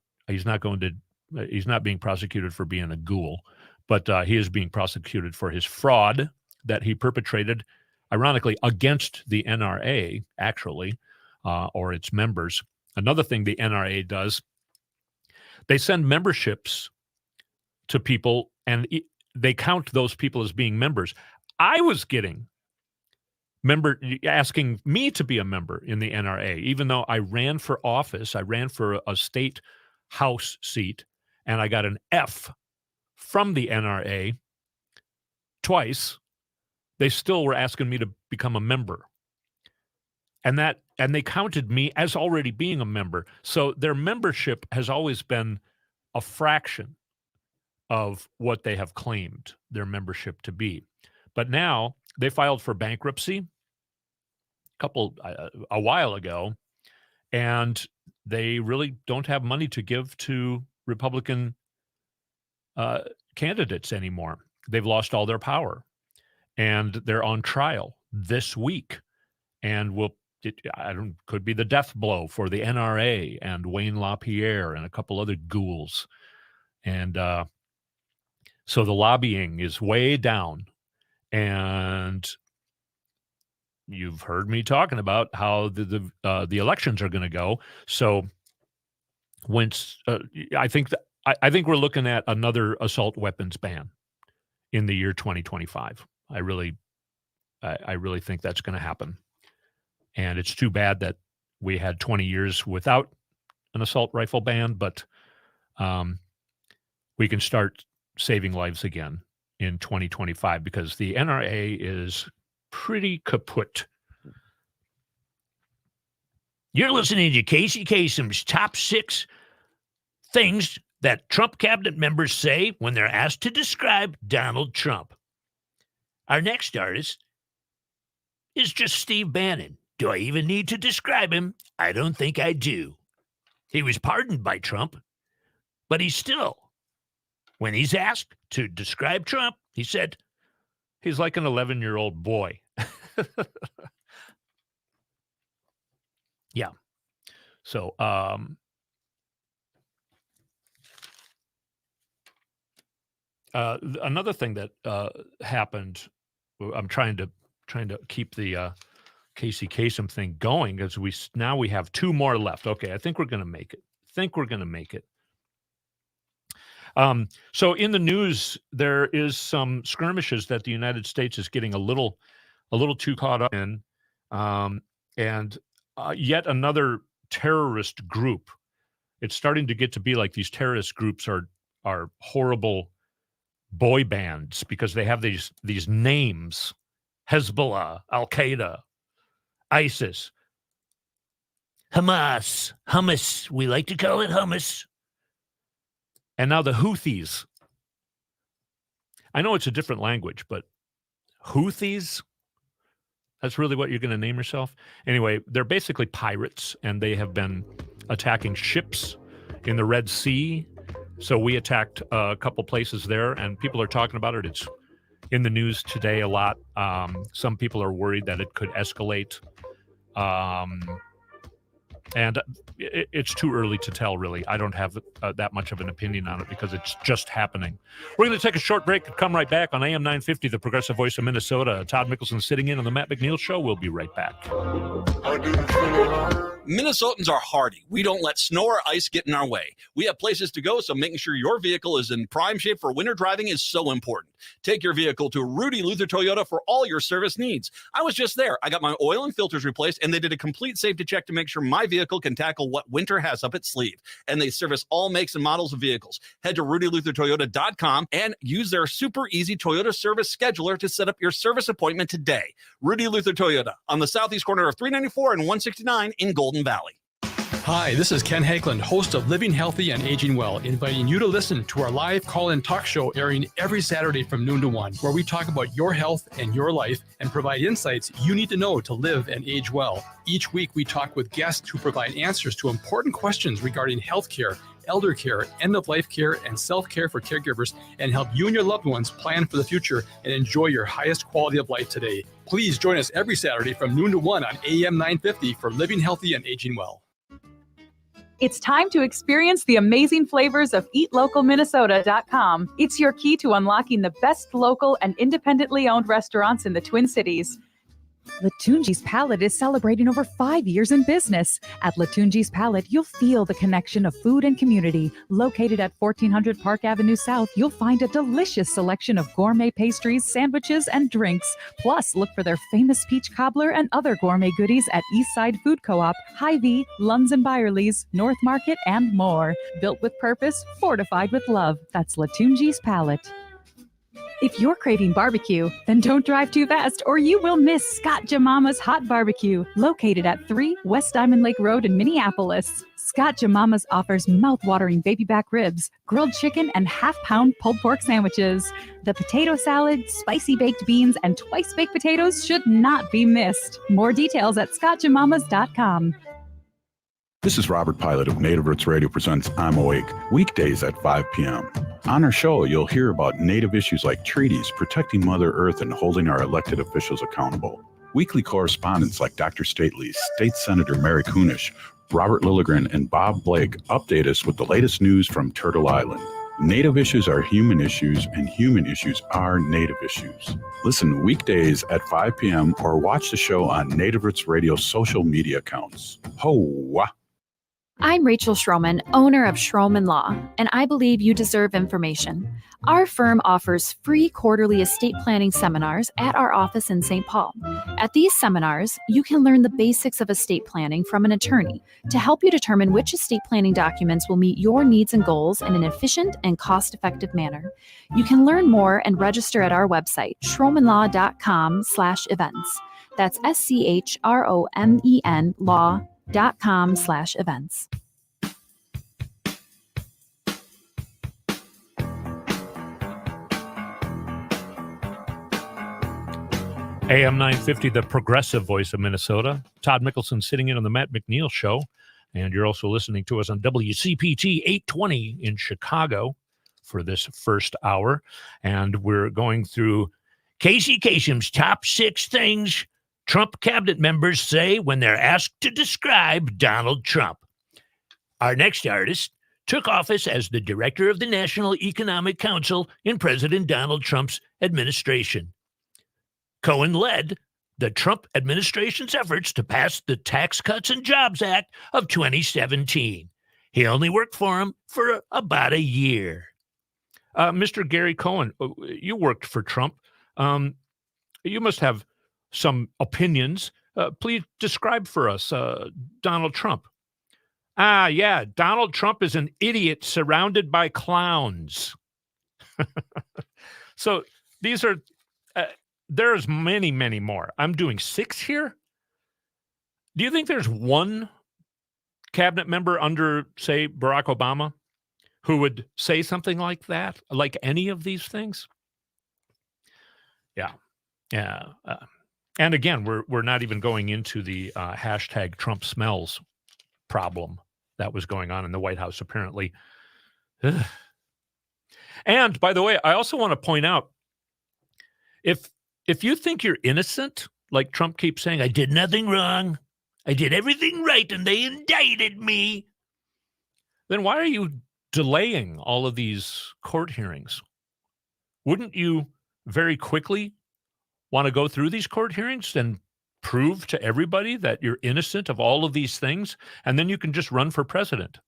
being prosecuted for being a ghoul, but he is being prosecuted for his fraud that he perpetrated, ironically, against the NRA, actually, or its members. Another thing the NRA does, they send memberships to people, and they count those people as being members. I was getting asking me to be a member in the NRA, even though I ran for office. I ran for a state House seat, and I got an F from the NRA twice. They still were asking me to become a member. And they counted me as already being a member. So their membership has always been a fraction of what they have claimed their membership to be. But now they filed for bankruptcy a while ago, and they really don't have money to give to Republican candidates anymore. They've lost all their power, and they're on trial this week, and could be the death blow for the NRA and Wayne LaPierre and a couple other ghouls. And so the lobbying is way down, and you've heard me talking about how the elections are going to go. So once I think we're looking at another assault weapons ban in the year 2025. I really think that's going to happen. And it's too bad that we had 20 years without an assault rifle ban, but we can start saving lives again in 2025 because the NRA is pretty kaput. You're listening to Casey Kasem's top 6 things that Trump cabinet members say when they're asked to describe Donald Trump. Our next artist is just Steve Bannon. Do I even need to describe him? I don't think I do. He was pardoned by Trump, but when he's asked to describe Trump, he said, he's like an 11-year-old boy. Yeah. So, another thing that happened, I'm trying to keep the Casey Kasem thing going because we have 2 more left. Okay, I think we're going to make it. So in the news, there is some skirmishes that the United States is getting a little too caught up in, and yet another terrorist group. It's starting to get to be like these terrorist groups are horrible boy bands because they have these names: Hezbollah, Al Qaeda, ISIS, Hamas. We like to call it hummus. And now the Houthis. I know it's a different language, but Houthis? That's really what you're going to name yourself? Anyway, they're basically pirates, and they have been attacking ships in the Red Sea. So we attacked a couple places there, and people are talking about it. It's in the news today a lot. Some people are worried that it could escalate. And it's too early to tell, really. I don't have that much of an opinion on it because it's just happening. We're going to take a short break and come right back on AM 950, the progressive voice of Minnesota. Todd Mikkelson sitting in on the Matt McNeil Show. We'll be right back. Minnesotans are hardy. We don't let snow or ice get in our way. We have places to go, so making sure your vehicle is in prime shape for winter driving is so important. Take your vehicle to Rudy Luther Toyota for all your service needs. I was just there. I got my oil and filters replaced, and they did a complete safety check to make sure my vehicle can tackle what winter has up its sleeve. And they service all makes and models of vehicles. Head to RudyLutherToyota.com and use their super easy Toyota service scheduler to set up your service appointment today. Rudy Luther Toyota on the southeast corner of 394 and 169 in Golden Valley. Hi, this is Ken Hageland, host of Living Healthy and Aging Well, inviting you to listen to our live call-in talk show airing every Saturday from noon to 1, where we talk about your health and your life and provide insights you need to know to live and age well. Each week, we talk with guests who provide answers to important questions regarding healthcare, elder care, end-of-life care, and self-care for caregivers, and help you and your loved ones plan for the future and enjoy your highest quality of life today. Please join us every Saturday from noon to 1 on AM 950 for Living Healthy and Aging Well. It's time to experience the amazing flavors of EatLocalMinnesota.com. It's your key to unlocking the best local and independently owned restaurants in the Twin Cities. Latunji's Palette is celebrating over 5 years in business. At Latunji's Palette, you'll feel the connection of food and community. Located at 1400 Park Avenue South, you'll find a delicious selection of gourmet pastries, sandwiches, and drinks. Plus, look for their famous peach cobbler and other gourmet goodies at Eastside Food Co-op, Hy-Vee, Lunds and Byerly's, North Market, and more. Built with purpose, fortified with love. That's Latunji's Palette. If you're craving barbecue, then don't drive too fast or you will miss Scott Jamama's Hot Barbecue, located at 3 West Diamond Lake Road in Minneapolis. Scott Jamama's offers mouth-watering baby back ribs, grilled chicken, and half-pound pulled pork sandwiches. The potato salad, spicy baked beans, and twice-baked potatoes should not be missed. More details at scottjamamas.com. This is Robert Pilot of Native Roots Radio presents I'm Awake, weekdays at 5 p.m. On our show, you'll hear about Native issues like treaties, protecting Mother Earth, and holding our elected officials accountable. Weekly correspondents like Dr. Stately, State Senator Mary Kunesh, Robert Lilligren, and Bob Blake update us with the latest news from Turtle Island. Native issues are human issues, and human issues are Native issues. Listen weekdays at 5 p.m. or watch the show on Native Roots Radio social media accounts. Ho-wah! I'm Rachel Schroman, owner of Schroman Law, and I believe you deserve information. Our firm offers free quarterly estate planning seminars at our office in St. Paul. At these seminars, you can learn the basics of estate planning from an attorney to help you determine which estate planning documents will meet your needs and goals in an efficient and cost-effective manner. You can learn more and register at our website, schromenlaw.com/events. That's SCHROMEN law.com/events. AM 950, the progressive voice of Minnesota. Todd Mikkelson sitting in on the Matt McNeil Show. And you're also listening to us on WCPT 820 in Chicago for this first hour. And we're going through Casey Kasem's top 6 things Trump cabinet members say when they're asked to describe Donald Trump. Our next artist took office as the director of the National Economic Council in President Donald Trump's administration. Cohen led the Trump administration's efforts to pass the Tax Cuts and Jobs Act of 2017. He only worked for him for about a year. Mr. Gary Cohen, you worked for Trump. You must have some opinions. Please describe for us Donald Trump. Yeah, Donald Trump is an idiot surrounded by clowns. So these are, there's many, many more. I'm doing 6 here. Do you think there's one cabinet member under, say, Barack Obama who would say something like that, like any of these things? Yeah. And again, we're not even going into the hashtag Trump smells problem that was going on in the White House, apparently. Ugh. And by the way, I also want to point out, if you think you're innocent, like Trump keeps saying, I did nothing wrong, I did everything right, and they indicted me, then why are you delaying all of these court hearings? Wouldn't you very quickly want to go through these court hearings and prove to everybody that you're innocent of all of these things, and then you can just run for president,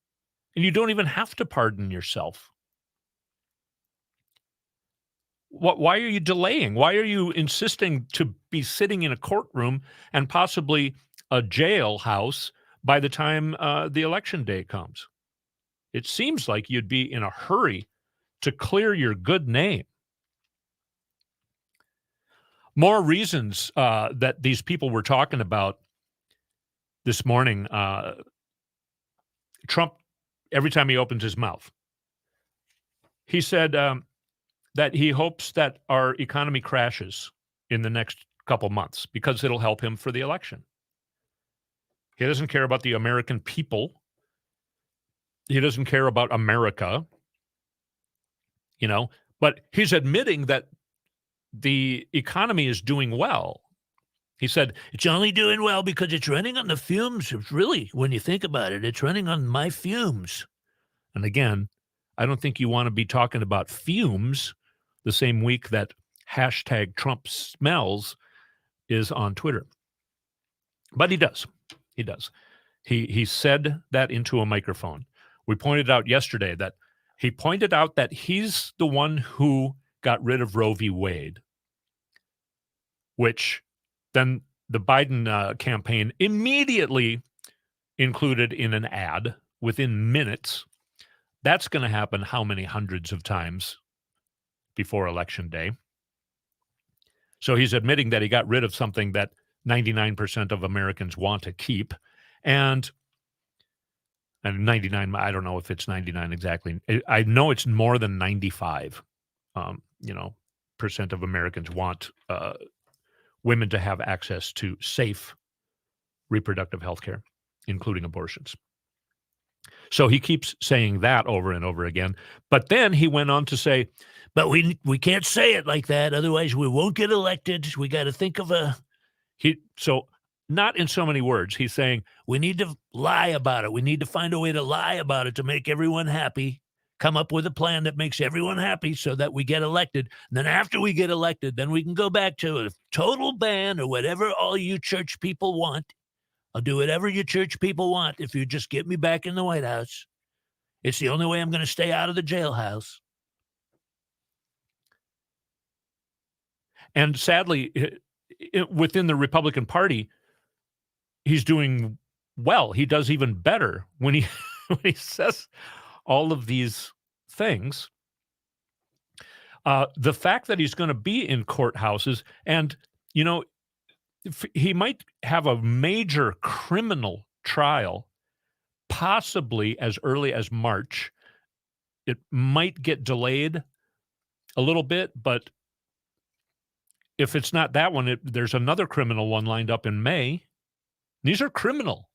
and you don't even have to pardon yourself? Why are you delaying? Why are you insisting to be sitting in a courtroom and possibly a jailhouse by the time the election day comes? It seems like you'd be in a hurry to clear your good name. More reasons that these people were talking about this morning. Trump, every time he opens his mouth, he said that he hopes that our economy crashes in the next couple months because it'll help him for the election. He doesn't care about the American people. He doesn't care about America, but he's admitting that the economy is doing well. He said, it's only doing well because it's running on the fumes. It's really, when you think about it, it's running on my fumes. And again, I don't think you want to be talking about fumes the same week that hashtag Trump smells is on Twitter. But he does. He does. He said that into a microphone. We pointed out yesterday that he's the one who got rid of Roe v. Wade, which then the Biden campaign immediately included in an ad within minutes. That's going to happen how many hundreds of times before Election Day? So he's admitting that he got rid of something that 99% of Americans want to keep. And 99, I don't know if it's 99 exactly. I know it's more than 95, percent of Americans want women to have access to safe reproductive health care, including abortions. So he keeps saying that over and over again. But then he went on to say, but we can't say it like that. Otherwise, we won't get elected. We got to think of so not in so many words. He's saying we need to lie about it. We need to find a way to lie about it to make everyone happy. Come up with a plan that makes everyone happy so that we get elected. And then after we get elected, then we can go back to a total ban or whatever all you church people want. I'll do whatever you church people want if you just get me back in the White House. It's the only way I'm going to stay out of the jailhouse. And sadly, within the Republican Party, he's doing well. He does even better when he says all of these things. The fact that he's going to be in courthouses and, he might have a major criminal trial, possibly as early as March. It might get delayed a little bit, but if it's not that one, there's another criminal one lined up in May. These are criminal,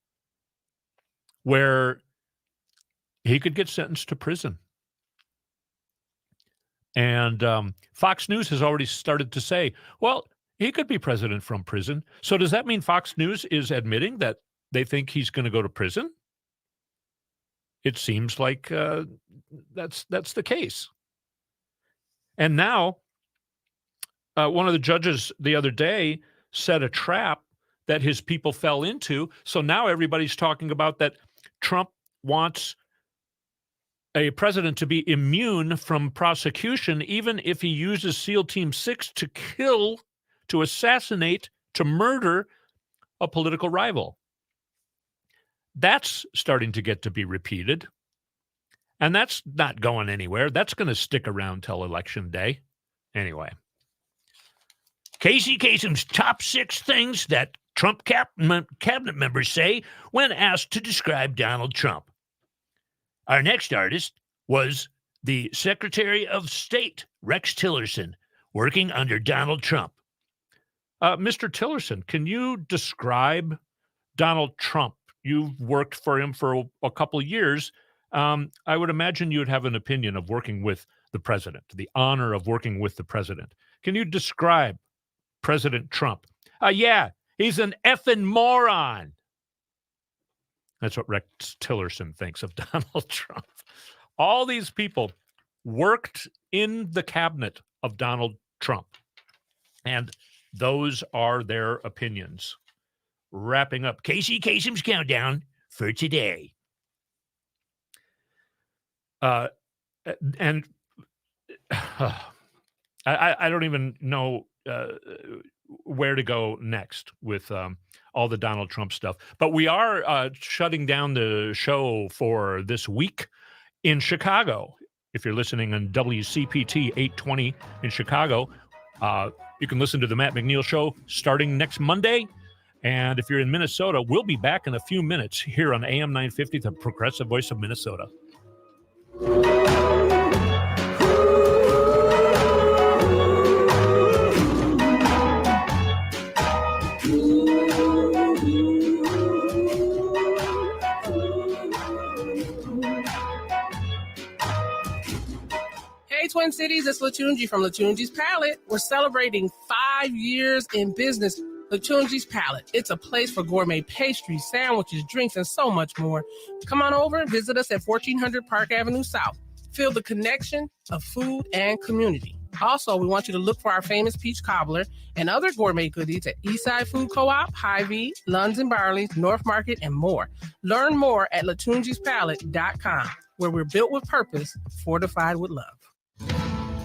where he could get sentenced to prison. And Fox News has already started to say, well, he could be president from prison. So does that mean Fox News is admitting that they think he's going to go to prison? It seems like that's the case. And now, one of the judges the other day set a trap that his people fell into. So now everybody's talking about that Trump wants a president to be immune from prosecution, even if he uses SEAL Team 6 to kill, to assassinate, to murder a political rival. That's starting to get to be repeated. And that's not going anywhere. That's going to stick around till Election Day. Anyway. Casey Kasem's top 6 things that Trump cabinet members say when asked to describe Donald Trump. Our next artist was the Secretary of State, Rex Tillerson, working under Donald Trump. Mr. Tillerson, can you describe Donald Trump? You've worked for him for a couple of years. I would imagine you'd have an opinion of working with the president, the honor of working with the president. Can you describe President Trump? Yeah, he's an effing moron. That's what Rex Tillerson thinks of Donald Trump. All these people worked in the cabinet of Donald Trump. And those are their opinions. Wrapping up Casey Kasem's countdown for today. I don't even know where to go next with all the Donald Trump stuff. But we are shutting down the show for this week in Chicago. If you're listening on WCPT 820 in Chicago, you can listen to the Matt McNeil Show starting next Monday. And if you're in Minnesota, we'll be back in a few minutes here on AM 950, the progressive voice of Minnesota. Hey, Twin Cities, it's Latunji from Latunji's Palette. We're celebrating 5 years in business. Latunji's Palette. It's a place for gourmet pastries, sandwiches, drinks, and so much more. Come on over and visit us at 1400 Park Avenue South. Feel the connection of food and community. Also, we want you to look for our famous peach cobbler and other gourmet goodies at Eastside Food Co-op, Hy-Vee, Lunds and Barley's, North Market, and more. Learn more at latunjispalette.com, where we're built with purpose, fortified with love.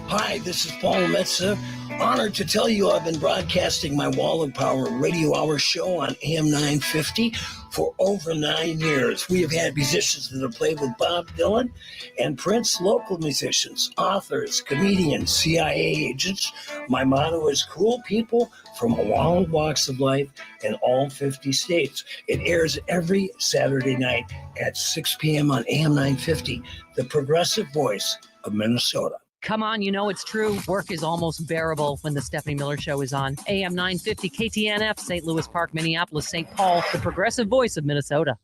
Hi, this is Paul Metza. Honored to tell you I've been broadcasting my Wall of Power radio hour show on AM 950 for over 9 years. We have had musicians that have played with Bob Dylan and Prince, local musicians, authors, comedians, CIA agents. My motto is cool people from all walks of life in all 50 states. It airs every Saturday night at 6 p.m. on AM 950, the progressive voice of Minnesota. Come on, you know it's true. Work is almost bearable when the Stephanie Miller Show is on. AM 950 KTNF, St. Louis Park, Minneapolis, St. Paul, the progressive voice of Minnesota.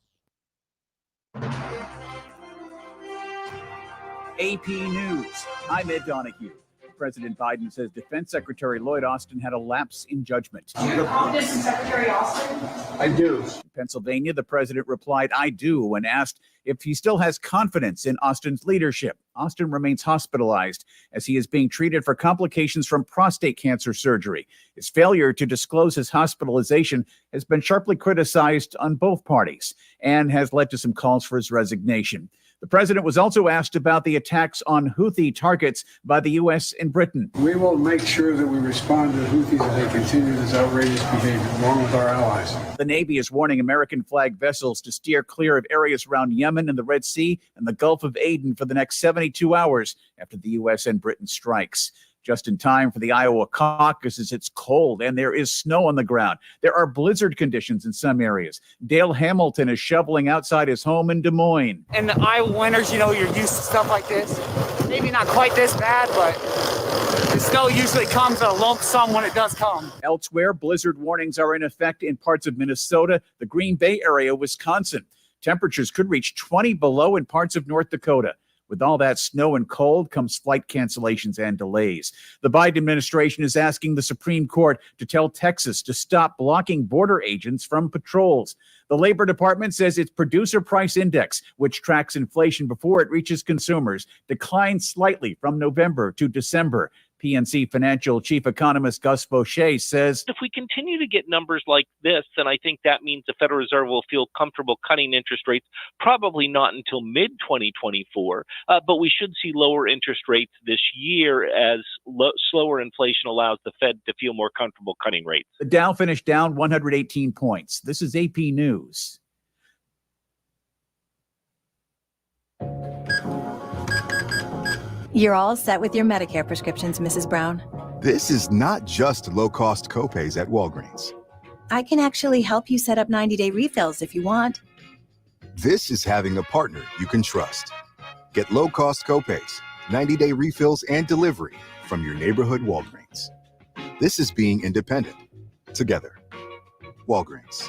AP News. I'm Ed Donahue. President Biden says Defense Secretary Lloyd Austin had a lapse in judgment. Do you have this in Secretary Austin? I do. In Pennsylvania, the president replied, I do, when asked if he still has confidence in Austin's leadership. Austin remains hospitalized as he is being treated for complications from prostate cancer surgery. His failure to disclose his hospitalization has been sharply criticized on both parties and has led to some calls for his resignation. The president was also asked about the attacks on Houthi targets by the U.S. and Britain. We will make sure that we respond to the Houthis as they continue this outrageous behavior, along with our allies. The Navy is warning American flag vessels to steer clear of areas around Yemen and the Red Sea and the Gulf of Aden for the next 72 hours after the U.S. and Britain strikes. Just in time for the Iowa caucuses, it's cold and there is snow on the ground. There are blizzard conditions in some areas. Dale Hamilton is shoveling outside his home in Des Moines. In the Iowa winters, you're used to stuff like this. Maybe not quite this bad, but the snow usually comes in a lump sum when it does come. Elsewhere, blizzard warnings are in effect in parts of Minnesota, the Green Bay area, Wisconsin. Temperatures could reach 20 below in parts of North Dakota. With all that snow and cold comes flight cancellations and delays. The Biden administration is asking the Supreme Court to tell Texas to stop blocking border agents from patrols. The Labor Department says its producer price index, which tracks inflation before it reaches consumers, declined slightly from November to December. PNC Financial Chief Economist Gus Boucher says, if we continue to get numbers like this, then I think that means the Federal Reserve will feel comfortable cutting interest rates, probably not until mid-2024, but we should see lower interest rates this year as slower inflation allows the Fed to feel more comfortable cutting rates. The Dow finished down 118 points. This is AP News. You're all set with your Medicare prescriptions, Mrs. Brown. This is not just low-cost copays at Walgreens. I can actually help you set up 90-day refills if you want. This is having a partner you can trust. Get low-cost copays, 90-day refills, and delivery from your neighborhood Walgreens. This is being independent. Together. Walgreens.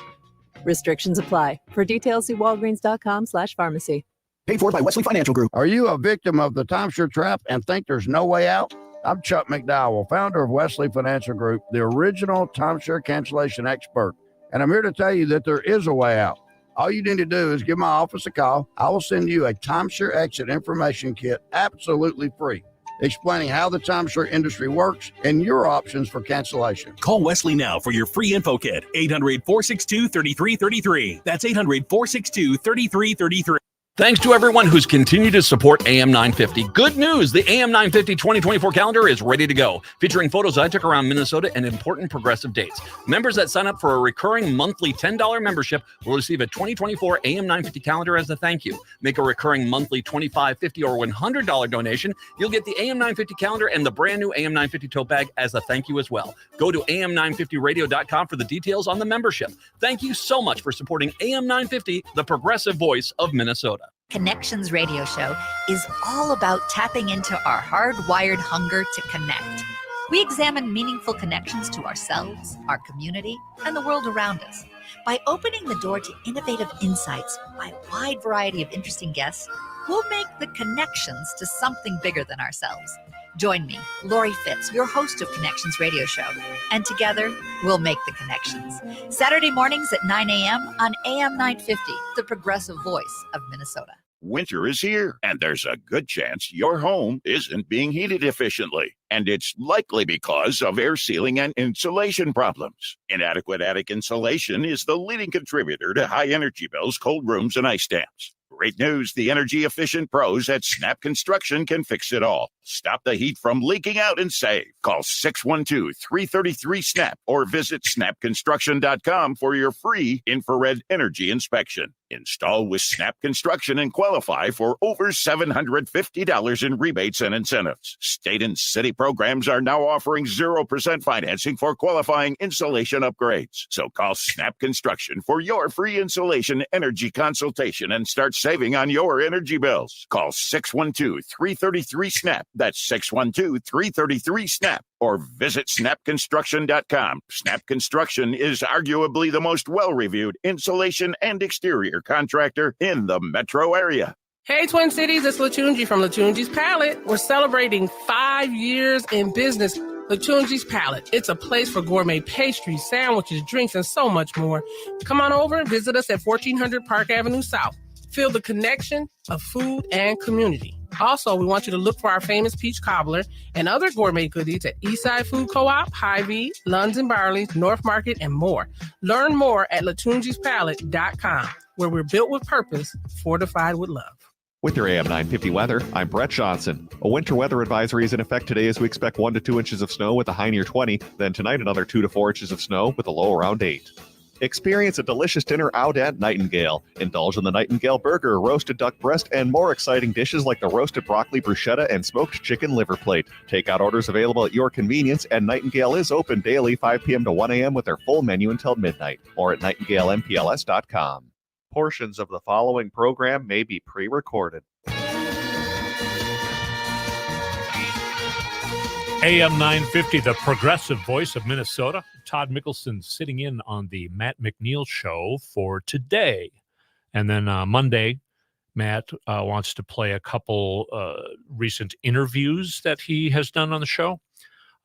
Restrictions apply. For details, see walgreens.com/pharmacy. Paid for by Wesley Financial Group. Are you a victim of the timeshare trap and think there's no way out? I'm Chuck McDowell, founder of Wesley Financial Group, the original timeshare cancellation expert. And I'm here to tell you that there is a way out. All you need to do is give my office a call. I will send you a timeshare exit information kit absolutely free, explaining how the timeshare industry works and your options for cancellation. Call Wesley now for your free info kit. 800-462-3333. That's 800-462-3333. Thanks to everyone who's continued to support AM 950. Good news, the AM 950 2024 calendar is ready to go, featuring photos I took around Minnesota and important progressive dates. Members that sign up for a recurring monthly $10 membership will receive a 2024 AM 950 calendar as a thank you. Make a recurring monthly $25, $50, or $100 donation. You'll get the AM 950 calendar and the brand new AM 950 tote bag as a thank you as well. Go to am950radio.com for the details on the membership. Thank you so much for supporting AM 950, the progressive voice of Minnesota. Connections Radio Show is all about tapping into our hardwired hunger to connect. We examine meaningful connections to ourselves, our community, and the world around us. By opening the door to innovative insights by a wide variety of interesting guests, we'll make the connections to something bigger than ourselves. Join me, Lori Fitz, your host of Connections Radio Show, and together we'll make the connections. Saturday mornings at 9 a.m. on AM 950, the progressive voice of Minnesota. Winter is here, and there's a good chance your home isn't being heated efficiently. and it's likely because of air sealing and insulation problems. Inadequate attic insulation is the leading contributor to high energy bills, cold rooms, and ice dams. Great news, the energy-efficient pros at Snap Construction can fix it all. Stop the heat from leaking out and save. Call 612-333-SNAP or visit snapconstruction.com for your free infrared energy inspection. Install with Snap Construction and qualify for over $750 in rebates and incentives. State and city programs are now offering 0% financing for qualifying insulation upgrades. So call Snap Construction for your free insulation energy consultation and start saving on your energy bills. Call 612-333-SNAP. That's 612-333-SNAP. Or visit snapconstruction.com. Snap Construction is arguably the most well-reviewed insulation and exterior contractor in the metro area. Hey, Twin Cities, it's Latunji from Latunji's Palette. We're celebrating 5 years in business. Latunji's Palette. It's a place for gourmet pastries, sandwiches, drinks, and so much more. Come on over and visit us at 1400 Park Avenue South. Feel the connection of food and community. Also, we want you to look for our famous peach cobbler and other gourmet goodies at Eastside Food Co-op, Hy-Vee, Lunds and Barley's, North Market, and more. Learn more at latunjispalette.com, where we're built with purpose, fortified with love. With your AM 950 weather, I'm Brett Johnson. A winter weather advisory is in effect today as we expect 1 to 2 inches of snow with a high near 20. Then tonight, another 2 to 4 inches of snow with a low around 8. Experience a delicious dinner out at Nightingale. Indulge in the Nightingale burger, roasted duck breast, and more exciting dishes like the roasted broccoli bruschetta and smoked chicken liver plate. Takeout orders available at your convenience, and Nightingale is open daily 5 p.m. to 1 a.m. with their full menu until midnight, or at nightingalempls.com. Portions of the following program may be pre-recorded. AM 950, the progressive voice of Minnesota. Todd Mikkelson sitting in on the Matt McNeil show for today. And then Monday, Matt wants to play a couple recent interviews that he has done on the show.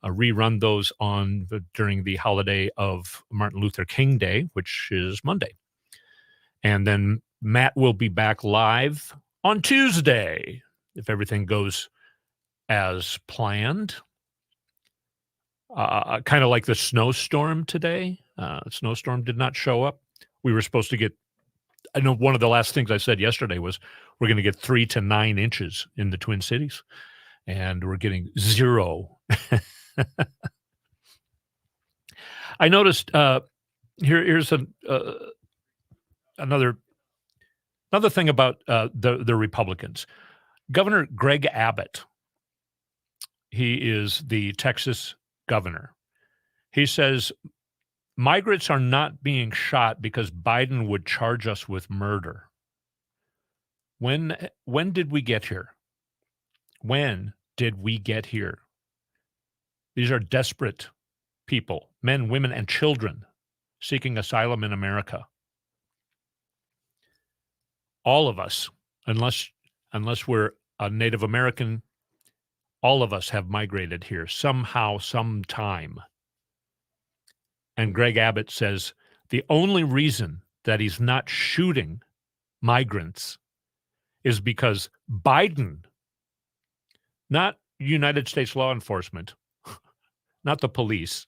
Rerun those during the holiday of Martin Luther King Day, which is Monday. And then Matt will be back live on Tuesday, if everything goes as planned. Kind of like the snowstorm today. Snowstorm did not show up. We were supposed to get, I know one of the last things I said yesterday was we're going to get 3 to 9 inches in the Twin Cities, and we're getting 0. I noticed here's another thing about the Republicans. Governor Greg Abbott, he is the Texas governor. He says migrants are not being shot because Biden would charge us with murder. When did we get here? When did we get here? These are desperate people, men, women, and children seeking asylum in America. All of us, unless we're a Native American, all of us have migrated here somehow, sometime. And Greg Abbott says the only reason that he's not shooting migrants is because Biden, not United States law enforcement, not the police,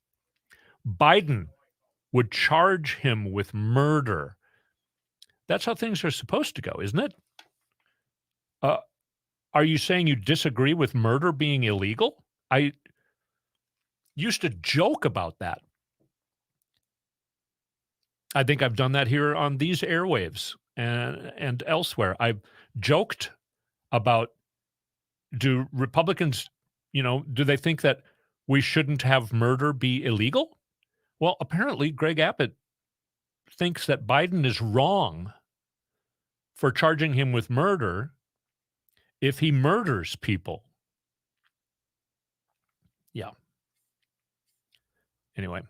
Biden would charge him with murder. That's how things are supposed to go, isn't it? Are you saying you disagree with murder being illegal? I used to joke about that. I think I've done that here on these airwaves and elsewhere. I've joked about, do Republicans, do they think that we shouldn't have murder be illegal? Well, apparently Greg Abbott thinks that Biden is wrong for charging him with murder if he murders people. Yeah. Anyway.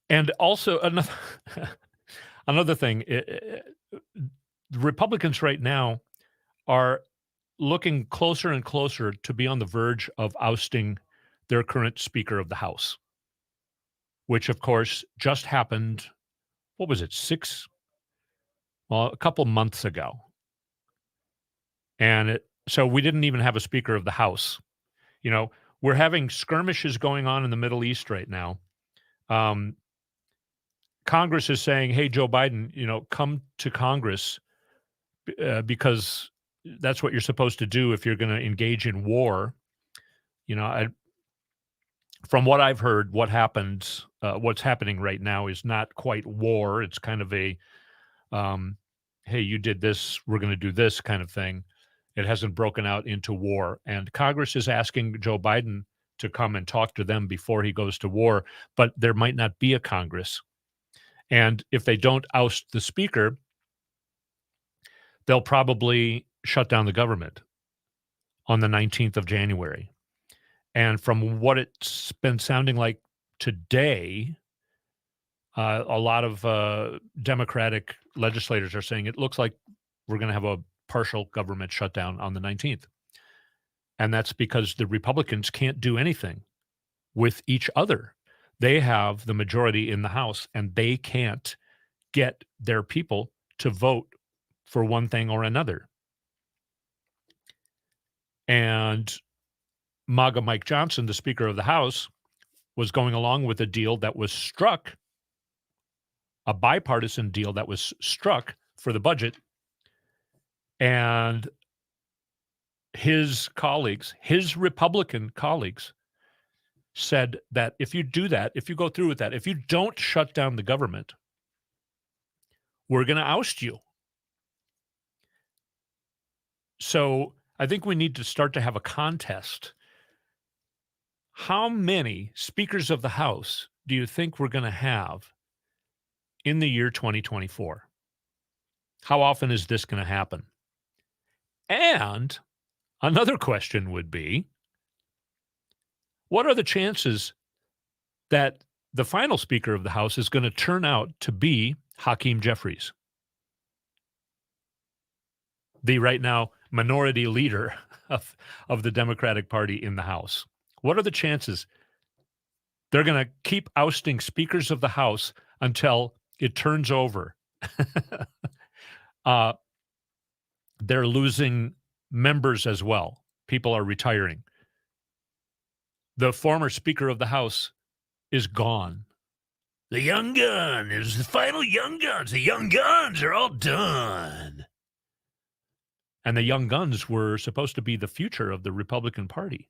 And also another thing, the Republicans right now are looking closer and closer to be on the verge of ousting their current Speaker of the House, which of course just happened, what was it, a couple months ago. And so we didn't even have a Speaker of the House. You know, we're having skirmishes going on in the Middle East right now. Congress is saying, hey, Joe Biden, you know, come to Congress because that's what you're supposed to do if you're going to engage in war. You know, from what I've heard, what's happening right now is not quite war. It's kind of a, hey, you did this, we're going to do this kind of thing. It hasn't broken out into war. And Congress is asking Joe Biden to come and talk to them before he goes to war, but there might not be a Congress. And if they don't oust the Speaker, they'll probably shut down the government on the 19th of January. And from what it's been sounding like today, a lot of Democratic legislators are saying it looks like we're going to have a partial government shutdown on the 19th. And that's because the Republicans can't do anything with each other. They have the majority in the House, and they can't get their people to vote for one thing or another. And MAGA Mike Johnson, the Speaker of the House, was going along with a deal that was struck, a bipartisan deal that was struck for the budget. And his colleagues, his Republican colleagues, said that if you do that, if you go through with that, if you don't shut down the government, we're going to oust you. So I think we need to start to have a contest. How many speakers of the House do you think we're going to have in the year 2024? How often is this going to happen? And another question would be, what are the chances that the final Speaker of the House is going to turn out to be Hakeem Jeffries, the right now minority leader of the Democratic Party in the House? What are the chances they're going to keep ousting speakers of the House until it turns over? They're losing members as well. People are retiring. The former Speaker of the House is gone. The young gun is the final young guns. The young guns are all done. And the young guns were supposed to be the future of the Republican Party.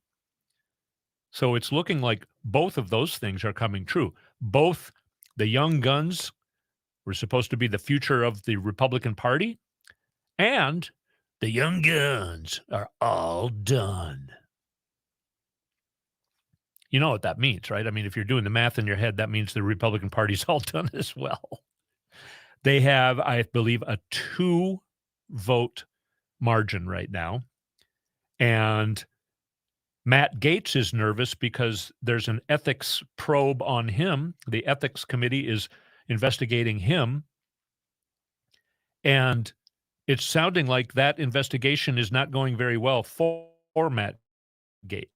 So it's looking like both of those things are coming true. Both the young guns were supposed to be the future of the Republican Party, and the young guns are all done. You know what that means, right? I mean, if you're doing the math in your head, that means the Republican Party's all done as well. They have, I believe, a 2-vote margin right now. And Matt Gaetz is nervous because there's an ethics probe on him. The ethics committee is investigating him. And it's sounding like that investigation is not going very well for Matt Gaetz.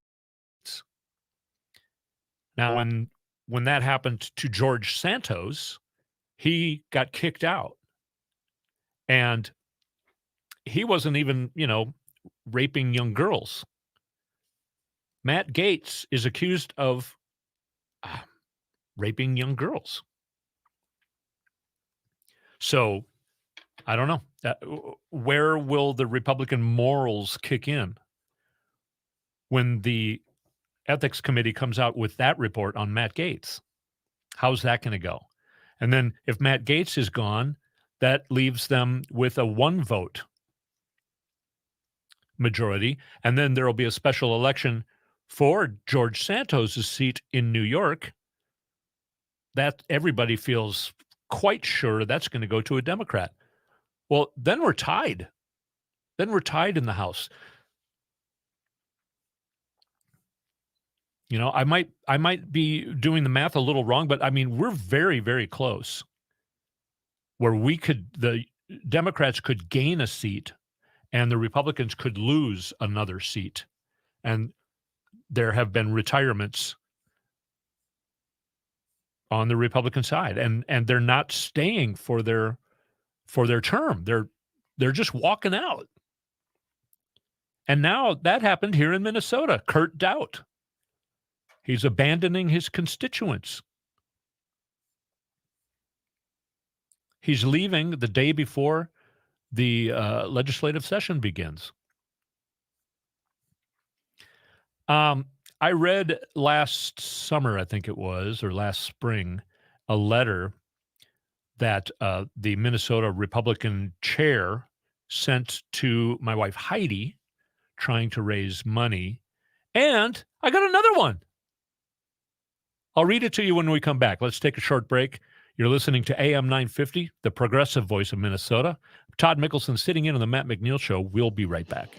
Now, when that happened to George Santos, he got kicked out. And he wasn't even, raping young girls. Matt Gaetz is accused of raping young girls. So, I don't know. Where will the Republican morals kick in when the Ethics Committee comes out with that report on Matt Gaetz? How's that going to go? And then if Matt Gaetz is gone, that leaves them with a 1-vote majority. And then there will be a special election for George Santos' seat in New York. That everybody feels quite sure that's going to go to a Democrat. Well, then we're tied. Then we're tied in the House. I might be doing the math a little wrong, but I mean, we're very, very close where the Democrats could gain a seat and the Republicans could lose another seat. And there have been retirements on the Republican side, and they're not staying for their term. They're just walking out. And now that happened here in Minnesota. Kurt Doubt. He's abandoning his constituents. He's leaving the day before the legislative session begins. I read last summer, I think it was, or last spring, a letter that the Minnesota Republican chair sent to my wife, Heidi, trying to raise money. And I got another one. I'll read it to you when we come back. Let's take a short break. You're listening to AM 950, the progressive voice of Minnesota. Todd Mikkelson sitting in on the Matt McNeil Show. We'll be right back.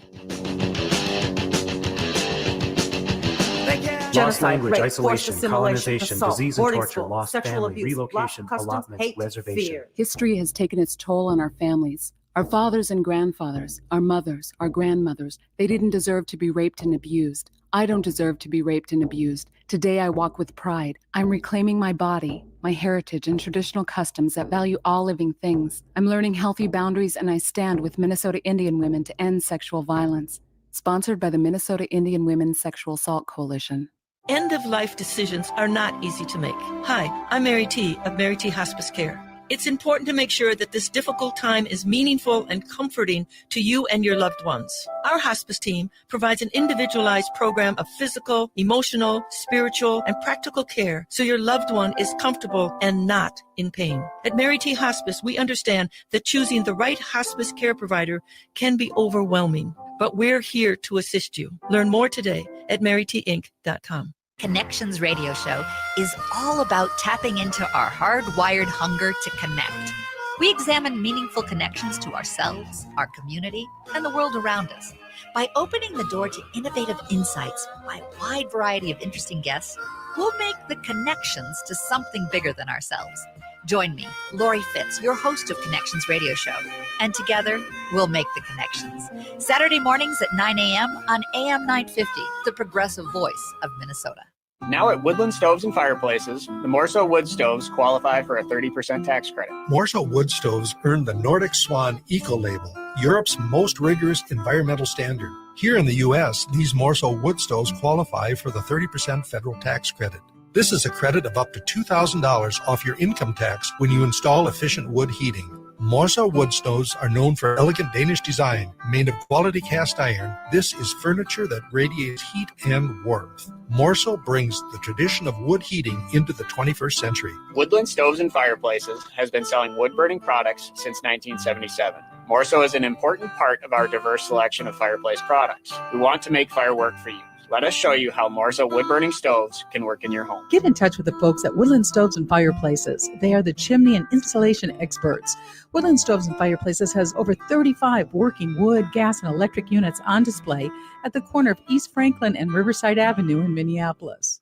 Lost language, isolation, colonization, disease and torture, lost family, relocation, allotments, reservation. History has taken its toll on our families. Our fathers and grandfathers, our mothers, our grandmothers, they didn't deserve to be raped and abused. I don't deserve to be raped and abused. Today I walk with pride. I'm reclaiming my body, my heritage, and traditional customs that value all living things. I'm learning healthy boundaries, and I stand with Minnesota Indian women to end sexual violence. Sponsored by the Minnesota Indian Women's Sexual Assault Coalition. End-of-life decisions are not easy to make. Hi, I'm Mary T. of Mary T. Hospice Care. It's important to make sure that this difficult time is meaningful and comforting to you and your loved ones. Our hospice team provides an individualized program of physical, emotional, spiritual, and practical care so your loved one is comfortable and not in pain. At Mary T. Hospice, we understand that choosing the right hospice care provider can be overwhelming, but we're here to assist you. Learn more today at marytinc.com. Connections Radio Show is all about tapping into our hardwired hunger to connect. We examine meaningful connections to ourselves, our community, and the world around us. By opening the door to innovative insights by a wide variety of interesting guests, we'll make the connections to something bigger than ourselves. Join me, Lori Fitz, your host of Connections Radio Show, and together we'll make the connections. Saturday mornings at 9 a.m. on AM 950, the progressive voice of Minnesota. Now at Woodland Stoves and Fireplaces, the Morso wood stoves qualify for a 30% tax credit. Morso wood stoves earned the Nordic Swan Eco Label, Europe's most rigorous environmental standard. Here in the U.S., these Morso wood stoves qualify for the 30% federal tax credit. This is a credit of up to $2,000 off your income tax when you install efficient wood heating. Morso wood stoves are known for elegant Danish design, made of quality cast iron. This is furniture that radiates heat and warmth. Morso brings the tradition of wood heating into the 21st century. Woodland Stoves and Fireplaces has been selling wood-burning products since 1977. Morso is an important part of our diverse selection of fireplace products. We want to make fire work for you. Let us show you how Morso wood-burning stoves can work in your home. Get in touch with the folks at Woodland Stoves and Fireplaces. They are the chimney and installation experts. Woodland Stoves and Fireplaces has over 35 working wood, gas, and electric units on display at the corner of East Franklin and Riverside Avenue in Minneapolis.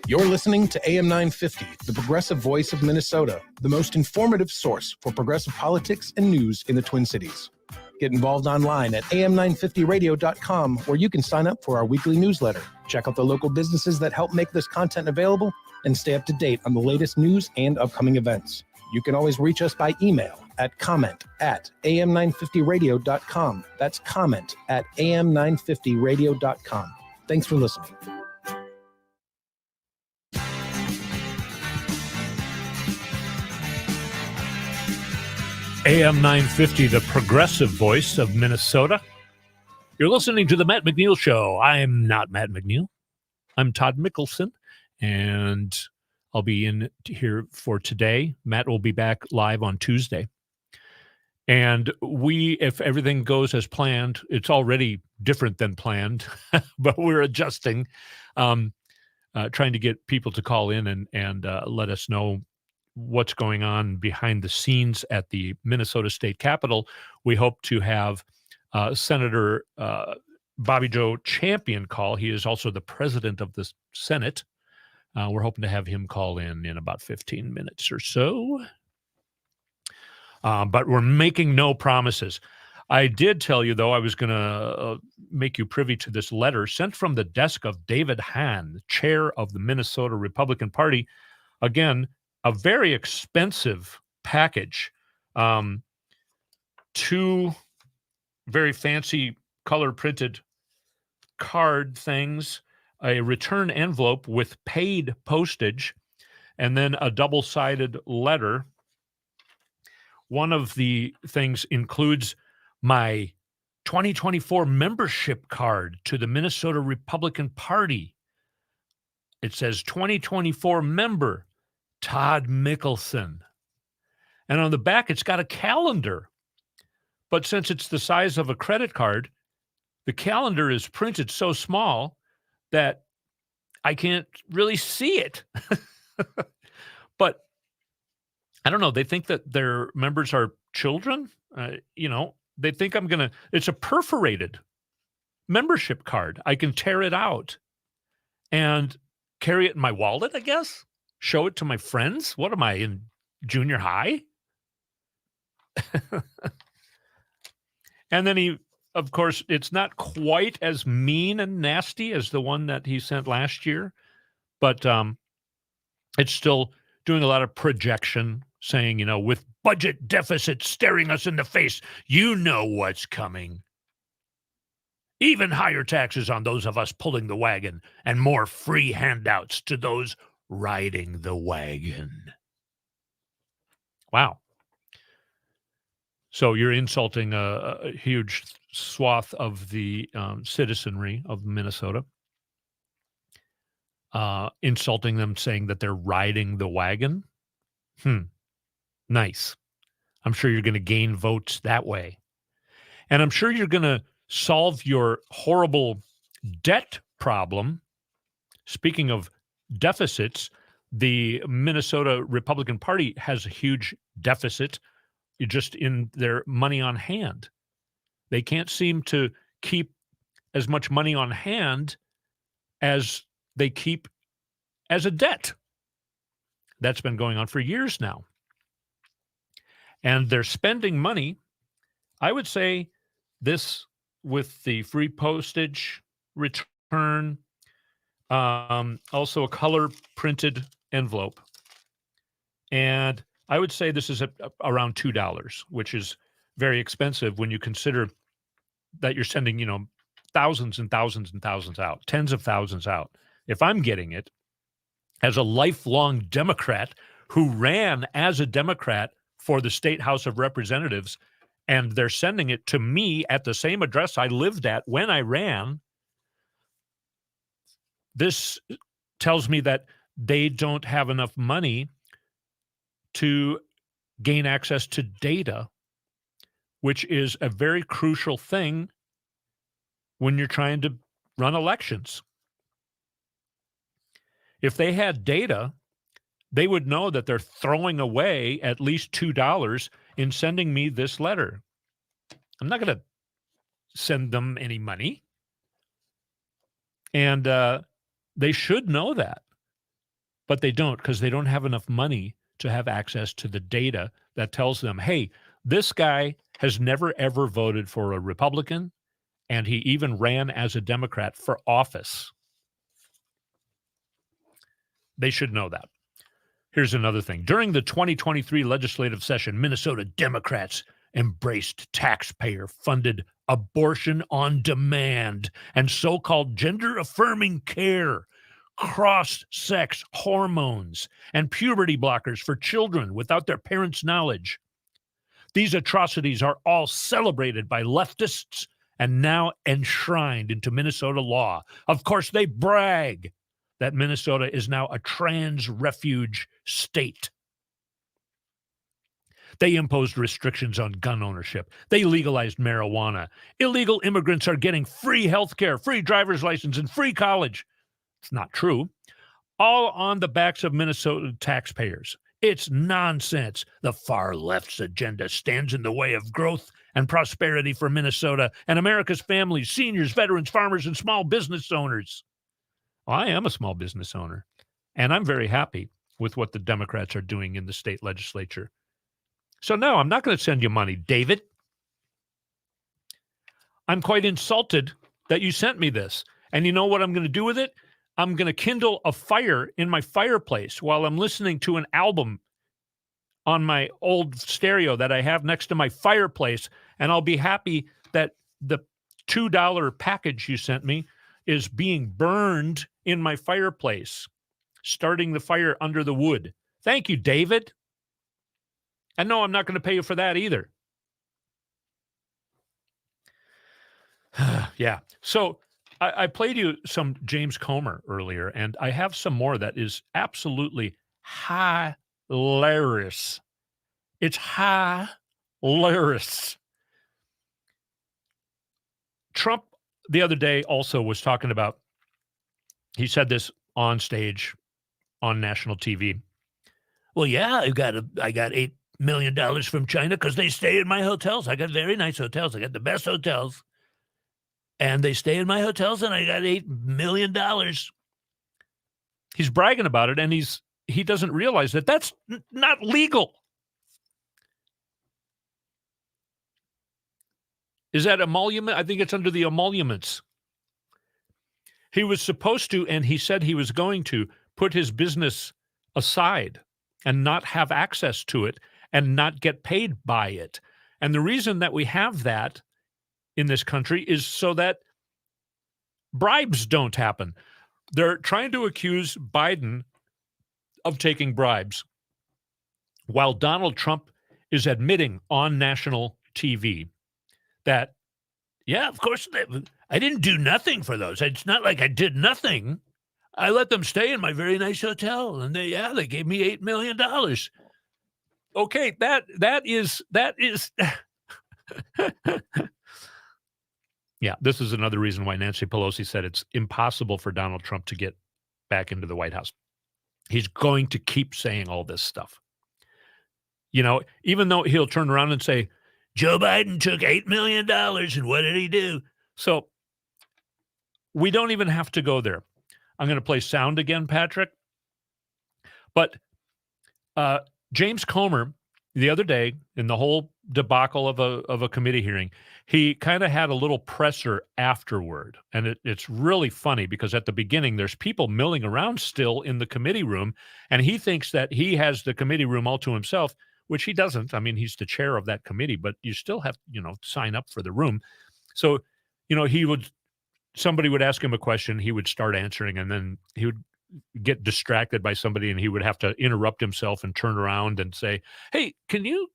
You're listening to AM 950, the progressive voice of Minnesota, the most informative source for progressive politics and news in the Twin Cities. Get involved online at am950radio.com, where you can sign up for our weekly newsletter, check out the local businesses that help make this content available, and stay up to date on the latest news and upcoming events. You can always reach us by email at comment@am950radio.com. That's comment@am950radio.com. Thanks for listening. AM 950, the progressive voice of Minnesota. You're listening to the Matt McNeil Show. I'm not Matt McNeil. I'm Todd Mikkelson, and I'll be in here for today. Matt will be back live on Tuesday. And if everything goes as planned, it's already different than planned, but we're adjusting, trying to get people to call in and let us know what's going on behind the scenes at the Minnesota State Capitol. We hope to have Senator Bobby Joe Champion call. He is also the president of the Senate. We're hoping to have him call in about 15 minutes or so. But we're making no promises. I did tell you, though, I was going to make you privy to this letter sent from the desk of David Hahn, the chair of the Minnesota Republican Party. Again, a very expensive package, 2 very fancy color printed card things, a return envelope with paid postage, and then a double-sided letter. One of the things includes my 2024 membership card to the Minnesota Republican Party. It says 2024 member Todd Mikkelson. And on the back, it's got a calendar. But since it's the size of a credit card, the calendar is printed so small that I can't really see it. But I don't know. They think that their members are children. They think I'm going to, it's a perforated membership card. I can tear it out and carry it in my wallet, I guess. Show it to my friends. What am I, in junior high? And then of course, it's not quite as mean and nasty as the one that he sent last year, but it's still doing a lot of projection, saying, with budget deficits staring us in the face, you know what's coming. Even higher taxes on those of us pulling the wagon and more free handouts to those riding the wagon. Wow. So you're insulting a huge swath of the citizenry of Minnesota, insulting them, saying that they're riding the wagon. Nice. I'm sure you're going to gain votes that way. And I'm sure you're going to solve your horrible debt problem. Speaking of deficits, the Minnesota Republican Party has a huge deficit just in their money on hand. They can't seem to keep as much money on hand as they keep as a debt. That's been going on for years now. And they're spending money. I would say this, with the free postage return, also a color printed envelope. And I would say this is around $2, which is very expensive when you consider that you're sending, thousands and thousands and thousands out, tens of thousands out. If I'm getting it as a lifelong Democrat who ran as a Democrat for the State House of Representatives, and they're sending it to me at the same address I lived at when I ran, this tells me that they don't have enough money to gain access to data, which is a very crucial thing when you're trying to run elections. If they had data, they would know that they're throwing away at least $2 in sending me this letter. I'm not going to send them any money. And they should know that. But they don't, because they don't have enough money to have access to the data that tells them, hey, this guy has never, ever voted for a Republican, and he even ran as a Democrat for office. They should know that. Here's another thing. During the 2023 legislative session, Minnesota Democrats embraced taxpayer-funded abortion on demand and so-called gender-affirming care, cross-sex hormones, and puberty blockers for children without their parents' knowledge. These atrocities are all celebrated by leftists and now enshrined into Minnesota law. Of course, they brag that Minnesota is now a trans refuge state. They imposed restrictions on gun ownership. They legalized marijuana. Illegal immigrants are getting free health care, free driver's license, and free college. It's not true. All on the backs of Minnesota taxpayers. It's nonsense. The far left's agenda stands in the way of growth and prosperity for Minnesota and America's families, seniors, veterans, farmers, and small business owners. Well, I am a small business owner, and I'm very happy with what the Democrats are doing in the state legislature. So no, I'm not going to send you money, David. I'm quite insulted that you sent me this. And you know what I'm going to do with it? I'm going to kindle a fire in my fireplace while I'm listening to an album on my old stereo that I have next to my fireplace. And I'll be happy that the $2 package you sent me is being burned in my fireplace, starting the fire under the wood. Thank you, David. And no, I'm not going to pay you for that either. Yeah. So I played you some James Comer earlier, and I have some more that is absolutely hilarious. It's hilarious. Trump the other day also was talking about, he said this on stage on national TV. Well, yeah, I got $8 million from China because they stay in my hotels. I got very nice hotels. I got the best hotels. And they stay in my hotels, and I got $8 million. He's bragging about it, and he doesn't realize that that's not legal. Is that emolument? I think it's under the emoluments. He was supposed to, and he said he was going to, put his business aside and not have access to it and not get paid by it. And the reason that we have that in this country is so that bribes don't happen. They're trying to accuse Biden of taking bribes, while Donald Trump is admitting on national TV that, yeah, of course, I didn't do nothing for those. It's not like I did nothing. I let them stay in my very nice hotel, and they gave me $8 million. Okay, that is yeah, this is another reason why Nancy Pelosi said it's impossible for Donald Trump to get back into the White House. He's going to keep saying all this stuff. You know, even though he'll turn around and say, Joe Biden took $8 million, and what did he do? So we don't even have to go there. I'm going to play sound again, Patrick. But James Comer, the other day, in the whole debacle of a committee hearing, he kind of had a little presser afterward. And it's really funny because at the beginning, there's people milling around still in the committee room, and he thinks that he has the committee room all to himself, which he doesn't. I mean, he's the chair of that committee, but you still have, sign up for the room. So, somebody would ask him a question, he would start answering, and then he would get distracted by somebody, and he would have to interrupt himself and turn around and say, hey, can you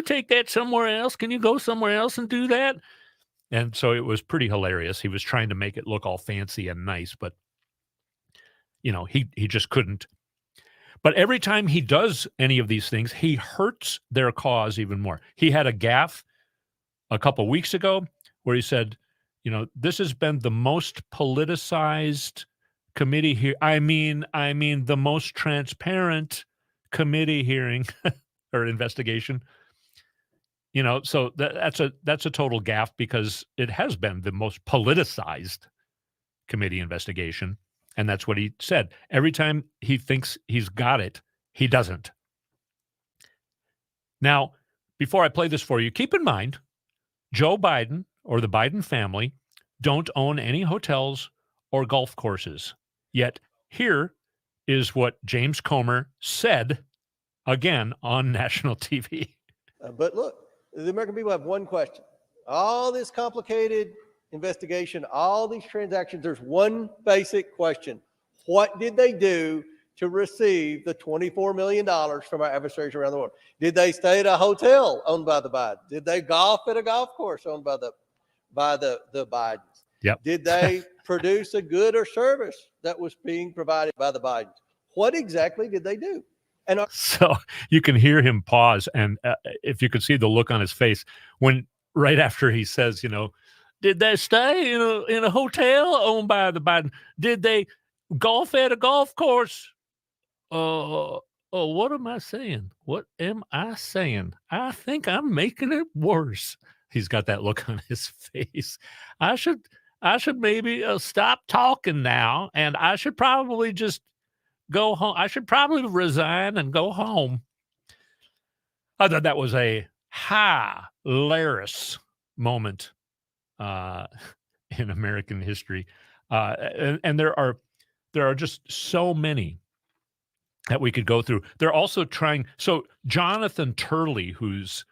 take that somewhere else? Can you go somewhere else and do that? And so it was pretty hilarious. He was trying to make it look all fancy and nice, but he just couldn't. But every time he does any of these things, he hurts their cause even more. He had a gaffe a couple weeks ago where he said, this has been the most politicized committee here. I mean, the most transparent committee hearing or investigation. So that's a total gaffe because it has been the most politicized committee investigation. And that's what he said. Every time he thinks he's got it, he doesn't. Now, before I play this for you, keep in mind, Joe Biden or the Biden family don't own any hotels or golf courses. Yet here is what James Comer said again on national TV. But look, the American people have one question. All this complicated investigation, all these transactions, there's one basic question. What did they do to receive the $24 million from our adversaries around the world? Did they stay at a hotel owned by the Bidens? Did they golf at a golf course owned by the Bidens? Yep. Did they produce a good or service that was being provided by the Bidens? What exactly did they do? And so you can hear him pause, and if you could see the look on his face when right after he says, did they stay in a hotel owned by the Biden? Did they golf at a golf course? What am I saying? What am I saying? I think I'm making it worse. He's got that look on his face. I should maybe stop talking now, and I should probably just go home. I should probably resign and go home. I thought that was a hilarious moment in American history, and there are just so many that we could go through. They're also trying. So Jonathan Turley, who's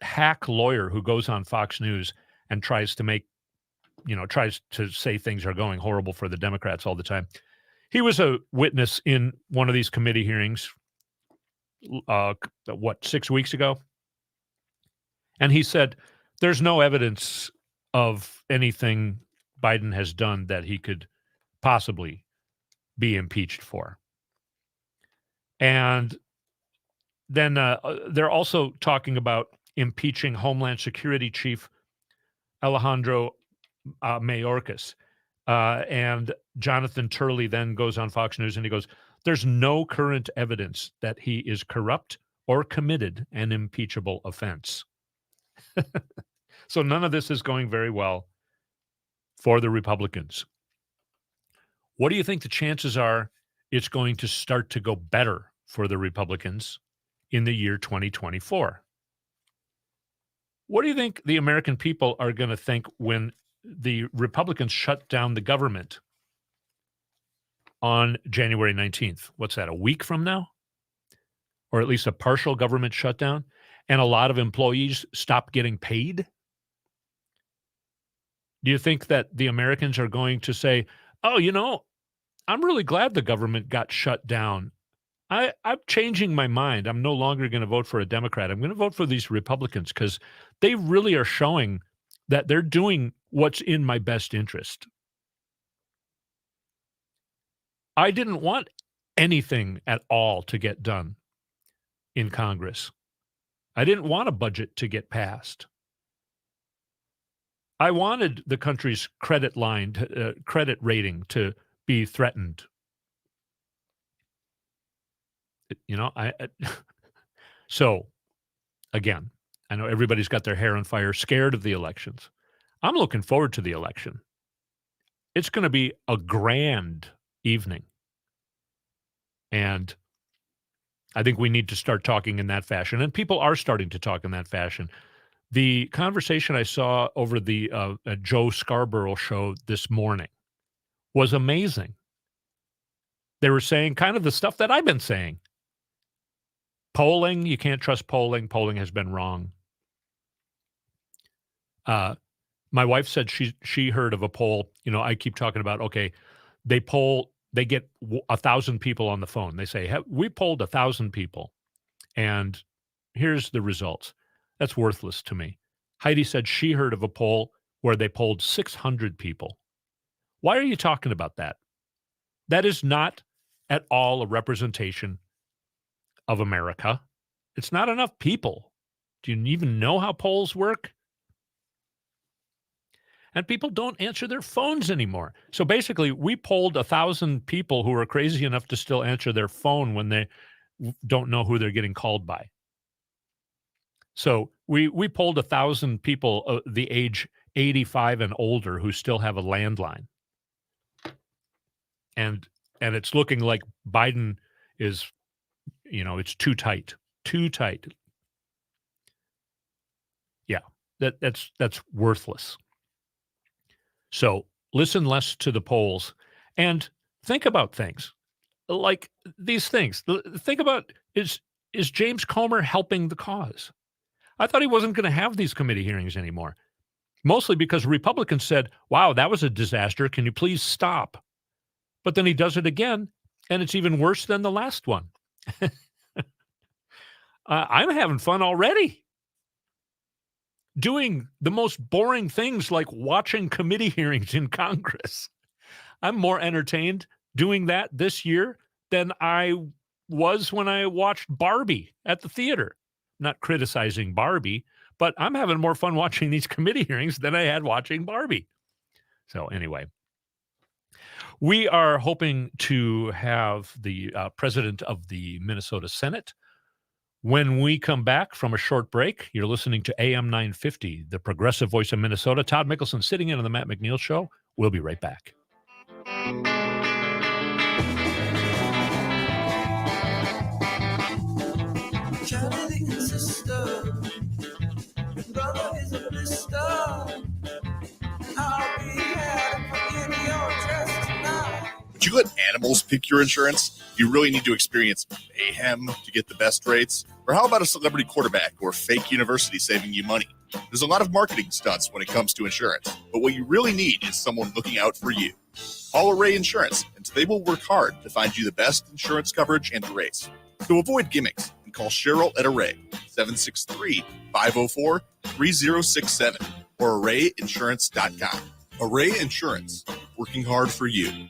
hack lawyer who goes on Fox News and tries to say things are going horrible for the Democrats all the time. He was a witness in one of these committee hearings, 6 weeks ago? And he said, there's no evidence of anything Biden has done that he could possibly be impeached for. And then they're also talking about impeaching Homeland Security Chief Alejandro Mayorkas. And Jonathan Turley then goes on Fox News and he goes, there's no current evidence that he is corrupt or committed an impeachable offense. So none of this is going very well for the Republicans. What do you think the chances are it's going to start to go better for the Republicans in the year 2024? What do you think the American people are going to think when the Republicans shut down the government on January 19th? What's that, a week from now? Or at least a partial government shutdown? And a lot of employees stop getting paid? Do you think that the Americans are going to say, oh, I'm really glad the government got shut down. I'm changing my mind. I'm no longer going to vote for a Democrat. I'm going to vote for these Republicans because they really are showing that they're doing what's in my best interest. I didn't want anything at all to get done in Congress. I didn't want a budget to get passed. I wanted the country's credit rating to be threatened. So, again, I know everybody's got their hair on fire, scared of the elections. I'm looking forward to the election. It's going to be a grand evening. And I think we need to start talking in that fashion. And people are starting to talk in that fashion. The conversation I saw over the Joe Scarborough show this morning was amazing. They were saying kind of the stuff that I've been saying. Polling, you can't trust polling. Polling has been wrong. My wife said she heard of a poll. I keep talking about, okay, they get 1,000 people on the phone. They say, we polled 1,000 people, and here's the results. That's worthless to me. Heidi said she heard of a poll where they polled 600 people. Why are you talking about that? That is not at all a representation of America. It's not enough people. Do you even know how polls work? And people don't answer their phones anymore. So basically, we polled 1,000 people who are crazy enough to still answer their phone when they don't know who they're getting called by. So we polled 1,000 people the age 85 and older who still have a landline. And it's looking like Biden is, it's too tight. Too tight. Yeah, that's worthless. So listen less to the polls and think about things like these things. Think about, is James Comer helping the cause? I thought he wasn't going to have these committee hearings anymore, mostly because Republicans said, wow, that was a disaster. Can you please stop? But then he does it again, and it's even worse than the last one. I'm having fun already. Doing the most boring things like watching committee hearings in Congress. I'm more entertained doing that this year than I was when I watched Barbie at the theater. Not criticizing Barbie, but I'm having more fun watching these committee hearings than I had watching Barbie. So anyway, we are hoping to have the president of the Minnesota Senate. When we come back from a short break, you're listening to AM 950, the progressive voice of Minnesota. Todd Mikkelson sitting in on the Matt McNeil Show. We'll be right back. Would you let animals pick your insurance? You really need to experience mayhem to get the best rates. Or how about a celebrity quarterback or fake university saving you money? There's a lot of marketing stunts when it comes to insurance, but what you really need is someone looking out for you. Call Array Insurance, and they will work hard to find you the best insurance coverage and rates. So avoid gimmicks and call Cheryl at Array, 763-504-3067 or arrayinsurance.com. Array Insurance, working hard for you.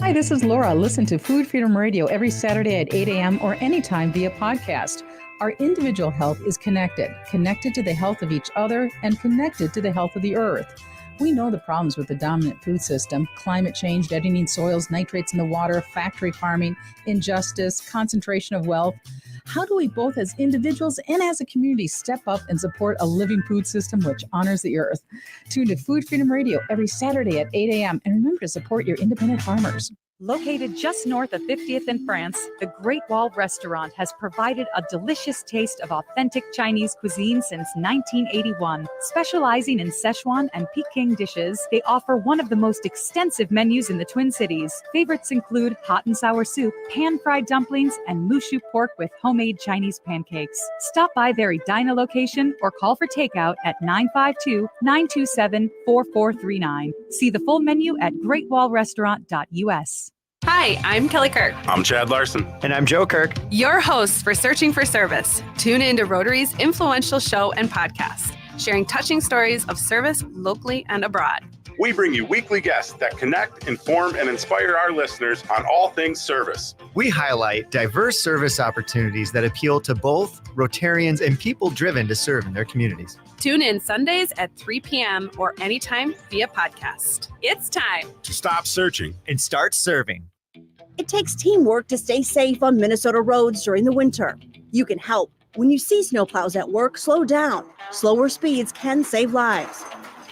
Hi, this is Laura. Listen to Food Freedom Radio every Saturday at 8 a.m. or anytime via podcast. Our individual health is connected to the health of each other and connected to the health of the earth. We know the problems with the dominant food system: climate change, deadening soils, nitrates in the water, factory farming, injustice, concentration of wealth. How do we both as individuals and as a community step up and support a living food system which honors the earth? Tune to Food Freedom Radio every Saturday at 8 a.m. and remember to support your independent farmers. Located just north of 50th in France, the Great Wall Restaurant has provided a delicious taste of authentic Chinese cuisine since 1981. Specializing in Szechuan and Peking dishes, they offer one of the most extensive menus in the Twin Cities. Favorites include hot and sour soup, pan-fried dumplings, and mushu pork with homemade Chinese pancakes. Stop by their Edina location or call for takeout at 952-927-4439. See the full menu at greatwallrestaurant.us. Hi, I'm Kelly Kirk. I'm Chad Larson. And I'm Joe Kirk. Your hosts for Searching for Service. Tune in to Rotary's influential show and podcast, sharing touching stories of service locally and abroad. We bring you weekly guests that connect, inform, and inspire our listeners on all things service. We highlight diverse service opportunities that appeal to both Rotarians and people driven to serve in their communities. Tune in Sundays at 3 p.m. or anytime via podcast. It's time to stop searching and start serving. It takes teamwork to stay safe on Minnesota roads during the winter. You can help. When you see snowplows at work, slow down. Slower speeds can save lives.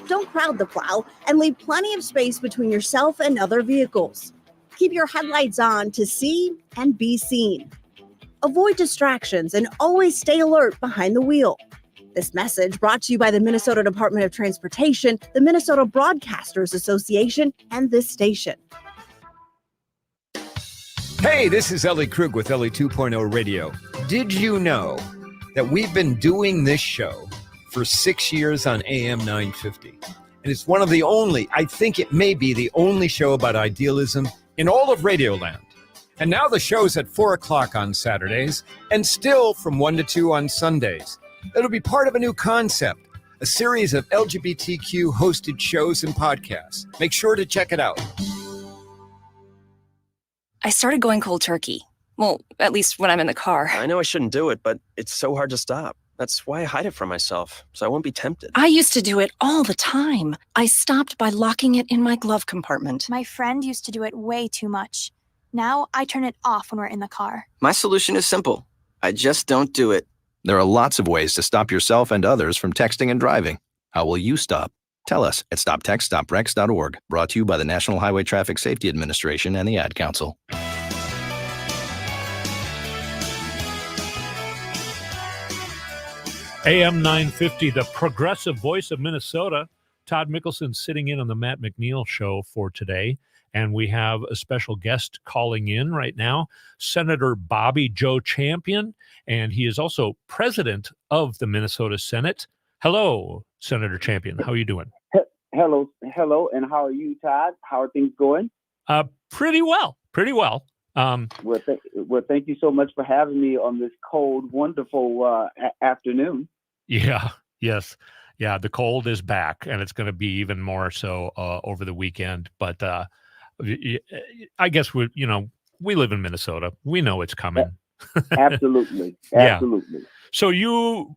Don't crowd the plow and leave plenty of space between yourself and other vehicles. Keep your headlights on to see and be seen. Avoid distractions and always stay alert behind the wheel. This message brought to you by the Minnesota Department of Transportation, the Minnesota Broadcasters Association, and this station. Hey, this is Ellie Krug with Ellie 2.0 Radio. Did you know that we've been doing this show for 6 years on AM 950? And it's one of the only, I think it may be the only show about idealism in all of Radioland. And now the show's at 4 o'clock on Saturdays and still from 1 to 2 on Sundays. It'll be part of a new concept, a series of LGBTQ hosted shows and podcasts. Make sure to check it out. I started going cold turkey. Well, at least when I'm in the car. I know I shouldn't do it, but it's so hard to stop. That's why I hide it from myself, so I won't be tempted. I used to do it all the time. I stopped by locking it in my glove compartment. My friend used to do it way too much. Now I turn it off when we're in the car. My solution is simple. I just don't do it. There are lots of ways to stop yourself and others from texting and driving. How will you stop? Tell us at stoptextstoprex.org. Brought to you by the National Highway Traffic Safety Administration and the Ad Council. AM 950, the progressive voice of Minnesota. Todd Mikkelson sitting in on the Matt McNeil show for today. And we have a special guest calling in right now, Senator Bobby Joe Champion. And he is also president of the Minnesota Senate. Hello, Senator Champion. How are you doing? Hello. And how are you, Todd? How are things going? Pretty well. Well, thank you so much for having me on this cold, wonderful afternoon. Yeah. Yes. Yeah. The cold is back, and it's going to be even more so over the weekend. But I guess we live in Minnesota. We know it's coming. Absolutely. Yeah. So you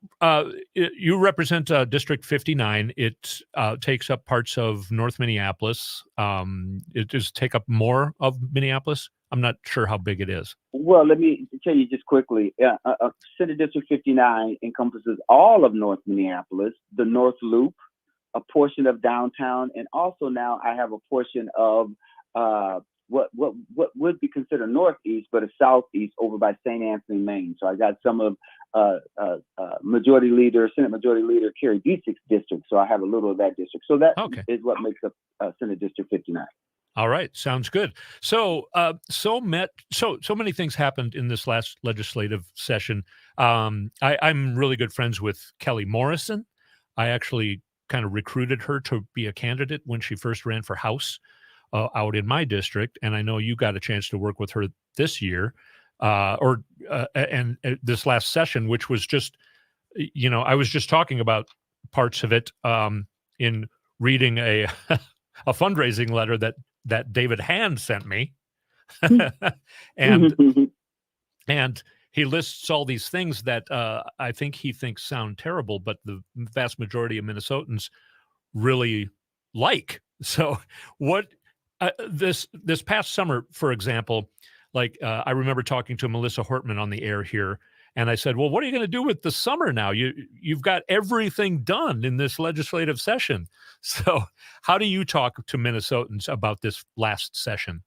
represent District 59. It takes up parts of North Minneapolis. It does take up more of Minneapolis. I'm not sure how big it is. Well, let me tell you just quickly. Senate District 59 encompasses all of North Minneapolis, the North Loop, a portion of downtown, and also now I have a portion of what would be considered northeast, but a southeast over by St. Anthony, Maine. So I got some of Senate Majority Leader Kerry Biesig's district. So I have a little of that district. So that is what makes up Senate District 59. All right, sounds good. So, so many things happened in this last legislative session. I'm really good friends with Kelly Morrison. I actually kind of recruited her to be a candidate when she first ran for House out in my district, and I know you got a chance to work with her this year, and this last session, which was just, I was just talking about parts of it in reading a a fundraising letter that David Hand sent me. and he lists all these things that I think he thinks sound terrible, but the vast majority of Minnesotans really like. So what this past summer, for example, I remember talking to Melissa Hortman on the air here, and I said, well, what are you going to do with the summer now? You've got everything done in this legislative session. So how do you talk to Minnesotans about this last session?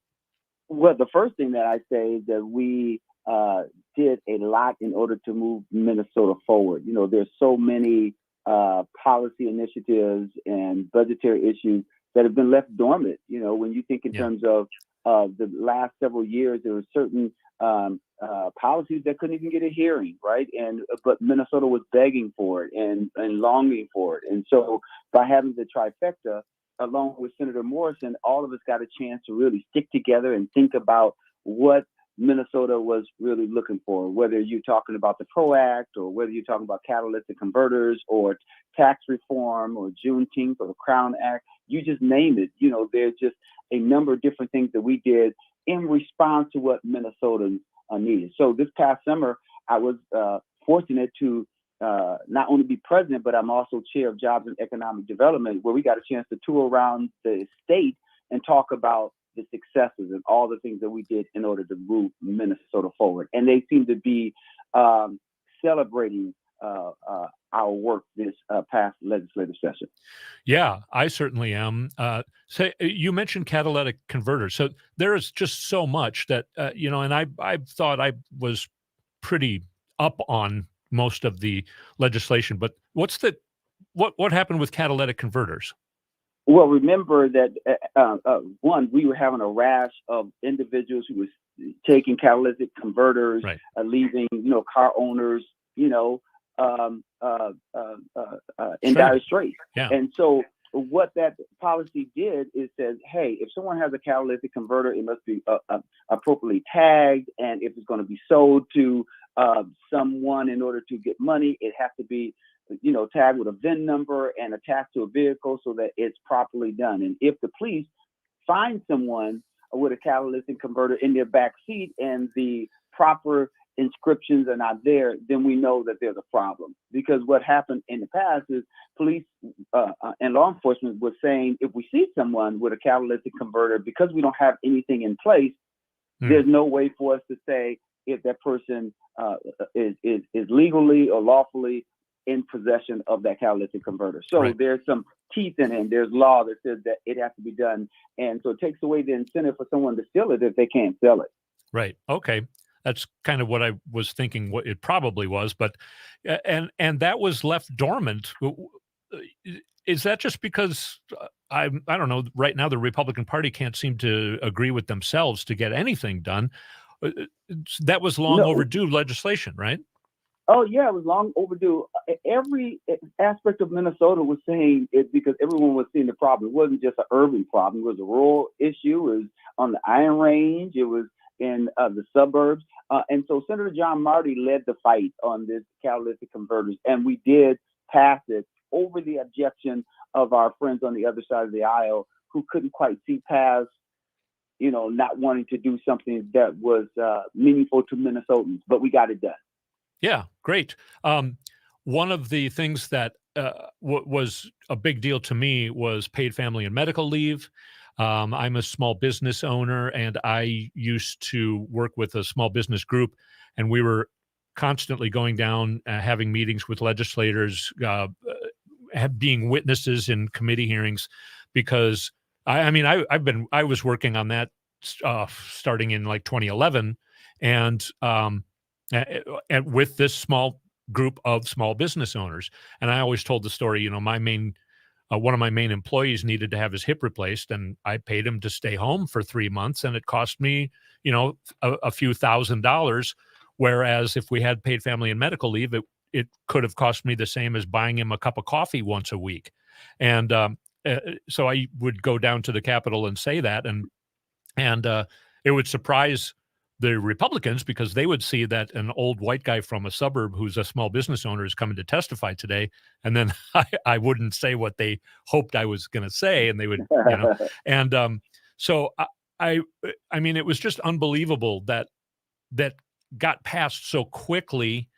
Well, the first thing that I say is that we did a lot in order to move Minnesota forward. There's so many policy initiatives and budgetary issues that have been left dormant. When you think in terms of the last several years, there were certain policies that couldn't even get a hearing, right? But Minnesota was begging for it and longing for it. And so by having the trifecta, along with Senator Morrison, all of us got a chance to really stick together and think about what Minnesota was really looking for, whether you're talking about the PRO Act or whether you're talking about catalytic converters or tax reform or Juneteenth or the Crown Act, you just name it. There's just a number of different things that we did in response to what Minnesotans needed. So this past summer, I was fortunate to not only be president, but I'm also chair of Jobs and Economic Development, where we got a chance to tour around the state and talk about the successes and all the things that we did in order to move Minnesota forward. And they seem to be celebrating our work this past legislative session. Yeah, I certainly am. So you mentioned catalytic converters. So there is just so much that, and I thought I was pretty up on most of the legislation, but what happened with catalytic converters? Well, remember that one, we were having a rash of individuals who was taking catalytic converters, right, leaving, car owners, in dire straits. Yeah. And so what that policy did is says, hey, if someone has a catalytic converter, it must be appropriately tagged. And if it's going to be sold to someone in order to get money, it has to be tagged with a VIN number and attached to a vehicle so that it's properly done. And if the police find someone with a catalytic converter in their back seat and the proper inscriptions are not there, then we know that there's a problem. Because what happened in the past is police and law enforcement was saying, if we see someone with a catalytic converter, because we don't have anything in place, there's no way for us to say if that person is legally or lawfully in possession of that catalytic converter. So right, there's some teeth in it. There's law that says that it has to be done. And so it takes away the incentive for someone to steal it if they can't sell it. Right. Okay. That's kind of what I was thinking what it probably was, but and that was left dormant. Is that just because I don't know, right now the Republican Party can't seem to agree with themselves to get anything done? That was long overdue legislation, right? Oh, yeah, it was long overdue. Every aspect of Minnesota was saying it because everyone was seeing the problem. It wasn't just an urban problem. It was a rural issue. It was on the Iron Range. It was in the suburbs. And so Senator John Marty led the fight on this catalytic converters. And we did pass it over the objection of our friends on the other side of the aisle who couldn't quite see past, not wanting to do something that was meaningful to Minnesotans. But we got it done. Yeah, great. One of the things that was a big deal to me was paid family and medical leave. I'm a small business owner, and I used to work with a small business group, and we were constantly going down, having meetings with legislators, being witnesses in committee hearings, because I was working on that starting in like 2011, and with this small group of small business owners. And I always told the story, my main one of my main employees needed to have his hip replaced, and I paid him to stay home for 3 months, and it cost me, a few $1,000s. Whereas if we had paid family and medical leave, it could have cost me the same as buying him a cup of coffee once a week. And so I would go down to the Capitol and say that, and it would surprise the Republicans, because they would see that an old white guy from a suburb who's a small business owner is coming to testify today, and then I wouldn't say what they hoped I was going to say, and they would, and so I mean, it was just unbelievable that got passed so quickly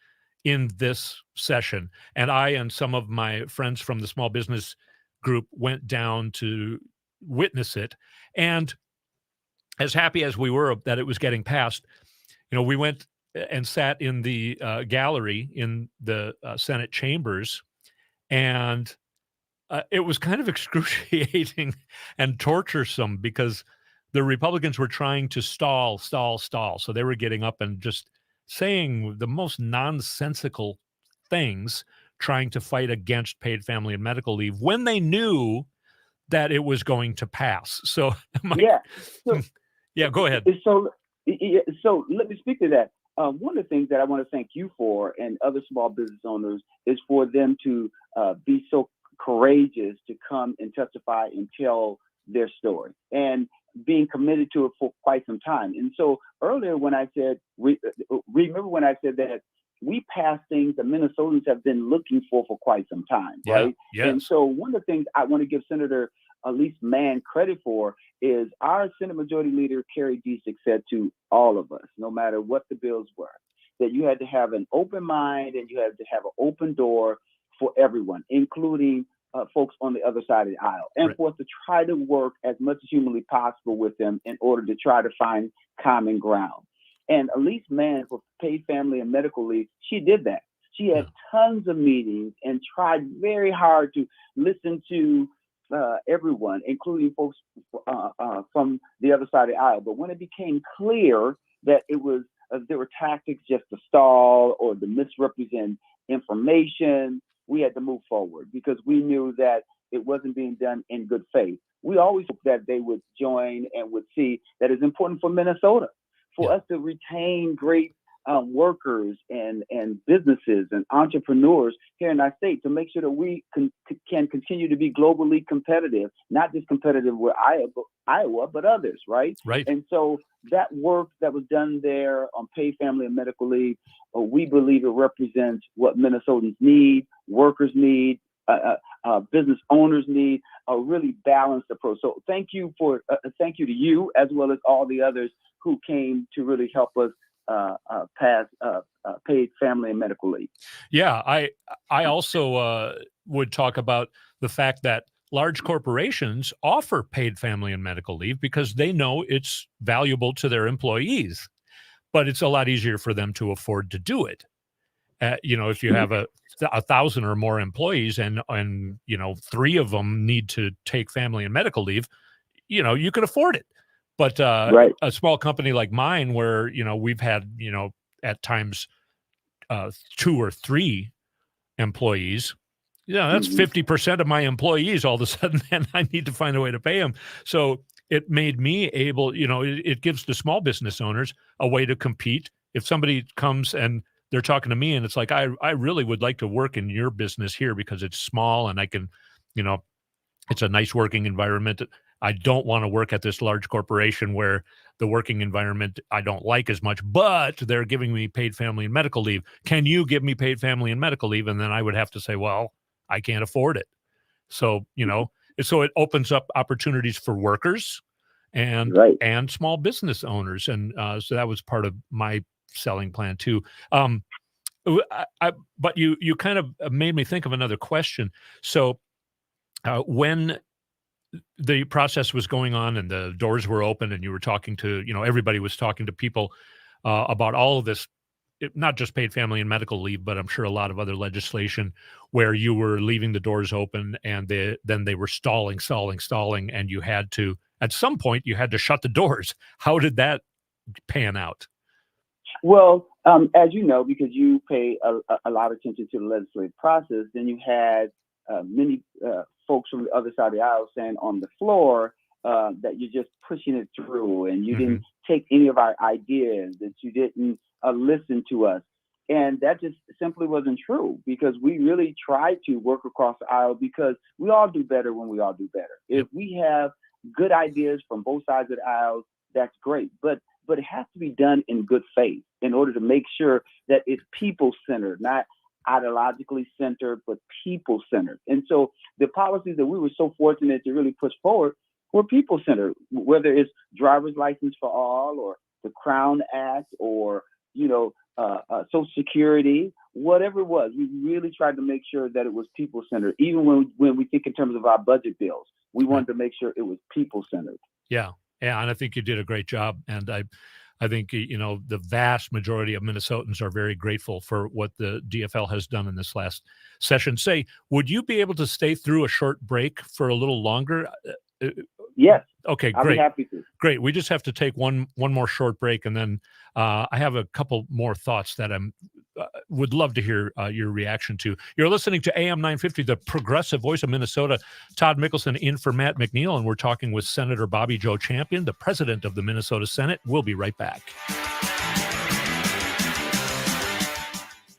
in this session. And I and some of my friends from the small business group went down to witness it. And as happy as we were that it was getting passed, we went and sat in the gallery in the Senate chambers, and it was kind of excruciating and torturesome, because the Republicans were trying to stall. So they were getting up and just saying the most nonsensical things, trying to fight against paid family and medical leave when they knew that it was going to pass. So, yeah, go ahead. So let me speak to that. One of the things that I want to thank you for, and other small business owners, is for them to be so courageous to come and testify and tell their story, and being committed to it for quite some time. And so earlier when I said, remember when I said that we pass things that Minnesotans have been looking for quite some time, right? Yes. And so one of the things I want to give Senator Elise Mann credit for is our Senate Majority Leader, Kerry Disick, said to all of us, no matter what the bills were, that you had to have an open mind and you had to have an open door for everyone, including folks on the other side of the aisle, and for us to try to work as much as humanly possible with them in order to try to find common ground. And Elise Mann, for paid family and medical leave, she did that. She had tons of meetings and tried very hard to listen to everyone, including folks from the other side of the aisle. But when it became clear that it was there were tactics just to stall or to misrepresent information, we had to move forward, because we knew that it wasn't being done in good faith. We always hoped that they would join and would see that it's important for Minnesota, for us to retain great workers and businesses and entrepreneurs here in our state, to make sure that we can continue to be globally competitive, not just competitive with Iowa, but others, right? Right. And so that work that was done there on paid family and medical leave, we believe it represents what Minnesotans need, workers need, business owners need, a really balanced approach. So thank you to you, as well as all the others who came to really help us pass paid family and medical leave. Yeah, I also would talk about the fact that large corporations offer paid family and medical leave because they know it's valuable to their employees, but it's a lot easier for them to afford to do it. If you have 1,000 or more employees and 3 of them need to take family and medical leave, you can afford it. But a small company like mine, where we've had at times 2 or 3 employees, that's 50% of my employees all of a sudden, and I need to find a way to pay them. So it made me able, it gives the small business owners a way to compete. If somebody comes and they're talking to me and it's like, I really would like to work in your business here because it's small and I can, it's a nice working environment. I don't want to work at this large corporation where the working environment I don't like as much, but they're giving me paid family and medical leave. Can you give me paid family and medical leave? And then I would have to say, well, I can't afford it. So, so it opens up opportunities for workers and small business owners. And so that was part of my selling plan too. But you kind of made me think of another question. So when the process was going on and the doors were open and you were talking to, everybody was talking to people about all of this, not just paid family and medical leave, but I'm sure a lot of other legislation where you were leaving the doors open and then they were stalling, and you had to, at some point, you had to shut the doors. How did that pan out? Well, as you know, because you pay a lot of attention to the legislative process, then you had many folks from the other side of the aisle saying on the floor that you're just pushing it through and you didn't take any of our ideas, that you didn't listen to us. And that just simply wasn't true, because we really tried to work across the aisle, because we all do better when we all do better. If we have good ideas from both sides of the aisle, that's great. But it has to be done in good faith in order to make sure that it's people-centered, not ideologically centered, but people-centered. And so the policies that we were so fortunate to really push forward were people-centered, whether it's driver's license for all, or the Crown Act, or, Social Security, whatever it was. We really tried to make sure that it was people-centered. Even when we think in terms of our budget bills, we wanted to make sure it was people-centered. Yeah. Yeah. And I think you did a great job. And I think, the vast majority of Minnesotans are very grateful for what the DFL has done in this last session. Would you be able to stay through a short break for a little longer? Yes. Okay, I'll great. be happy to. Great. We just have to take one more short break, and then I have a couple more thoughts that I would love to hear your reaction to. You're listening to AM 950, the progressive voice of Minnesota. Todd Mikkelson in for Matt McNeil, and we're talking with Senator Bobby Joe Champion, the president of the Minnesota Senate. We'll be right back.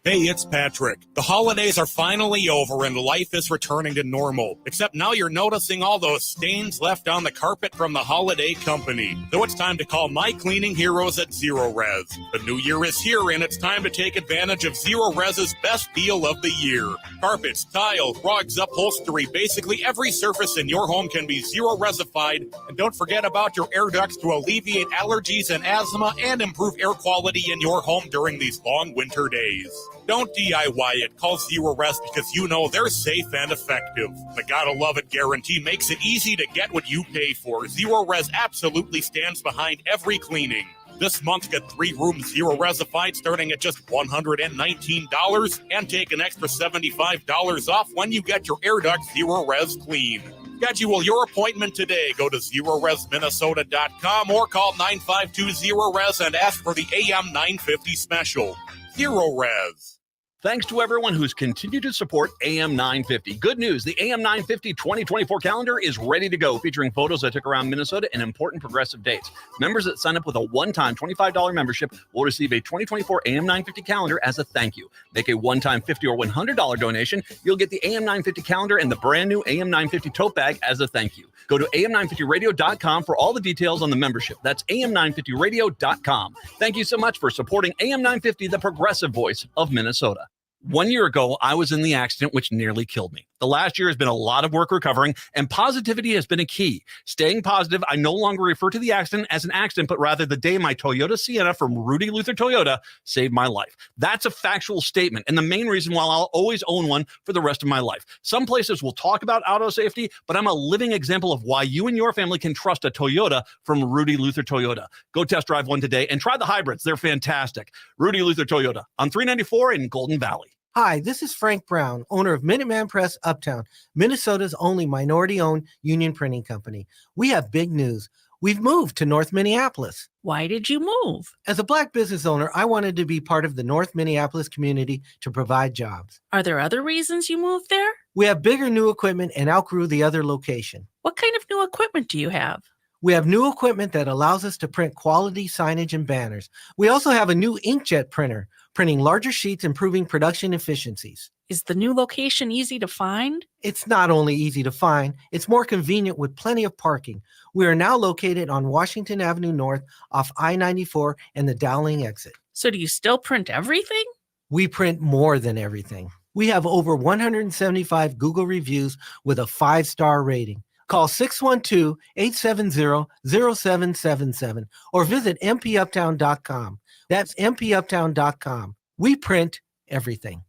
Hey, it's Patrick. The holidays are finally over and life is returning to normal. Except now you're noticing all those stains left on the carpet from the holiday company. So it's time to call my cleaning heroes at Zero Res. The new year is here and it's time to take advantage of Zero Res's best deal of the year. Carpets, tiles, rugs, upholstery, basically every surface in your home can be Zero Resified. And don't forget about your air ducts to alleviate allergies and asthma and improve air quality in your home during these long winter days. Don't DIY it. Call Zero Res because you know they're safe and effective. The gotta love it guarantee makes it easy to get what you pay for. Zero Res absolutely stands behind every cleaning. This month, get 3 rooms Zero Resified starting at just $119 and take an extra $75 off when you get your air duct Zero Res clean. Schedule your appointment today. Go to ZeroResMinnesota.com or call 952-ZERO-RES and ask for the AM 950 special. Zero Res. Thanks to everyone who's continued to support AM 950. Good news, the AM 950 2024 calendar is ready to go, featuring photos that took around Minnesota and important progressive dates. Members that sign up with a one-time $25 membership will receive a 2024 AM 950 calendar as a thank you. Make a one-time $50 or $100 donation. You'll get the AM 950 calendar and the brand new AM 950 tote bag as a thank you. Go to am950radio.com for all the details on the membership. That's am950radio.com. Thank you so much for supporting AM 950, the progressive voice of Minnesota. 1 year ago, I was in the accident which nearly killed me. The last year has been a lot of work recovering, and positivity has been a key. Staying positive, I no longer refer to the accident as an accident, but rather the day my Toyota Sienna from Rudy Luther Toyota saved my life. That's a factual statement, and the main reason why I'll always own one for the rest of my life. Some places will talk about auto safety, but I'm a living example of why you and your family can trust a Toyota from Rudy Luther Toyota. Go test drive one today and try the hybrids. They're fantastic. Rudy Luther Toyota on 394 in Golden Valley. Hi, this is Frank Brown, owner of Minuteman Press Uptown, Minnesota's only minority-owned union printing company. We have big news. We've moved to North Minneapolis. Why did you move? As a Black business owner, I wanted to be part of the North Minneapolis community to provide jobs. Are there other reasons you moved there? We have bigger new equipment and outgrew the other location. What kind of new equipment do you have? We have new equipment that allows us to print quality signage and banners. We also have a new inkjet printer, printing larger sheets, improving production efficiencies. Is the new location easy to find? It's not only easy to find, it's more convenient with plenty of parking. We are now located on Washington Avenue North off I-94 and the Dowling exit. So do you still print everything? We print more than everything. We have over 175 Google reviews with a 5-star rating. Call 612-870-0777 or visit mpuptown.com. That's mpuptown.com. We print everything.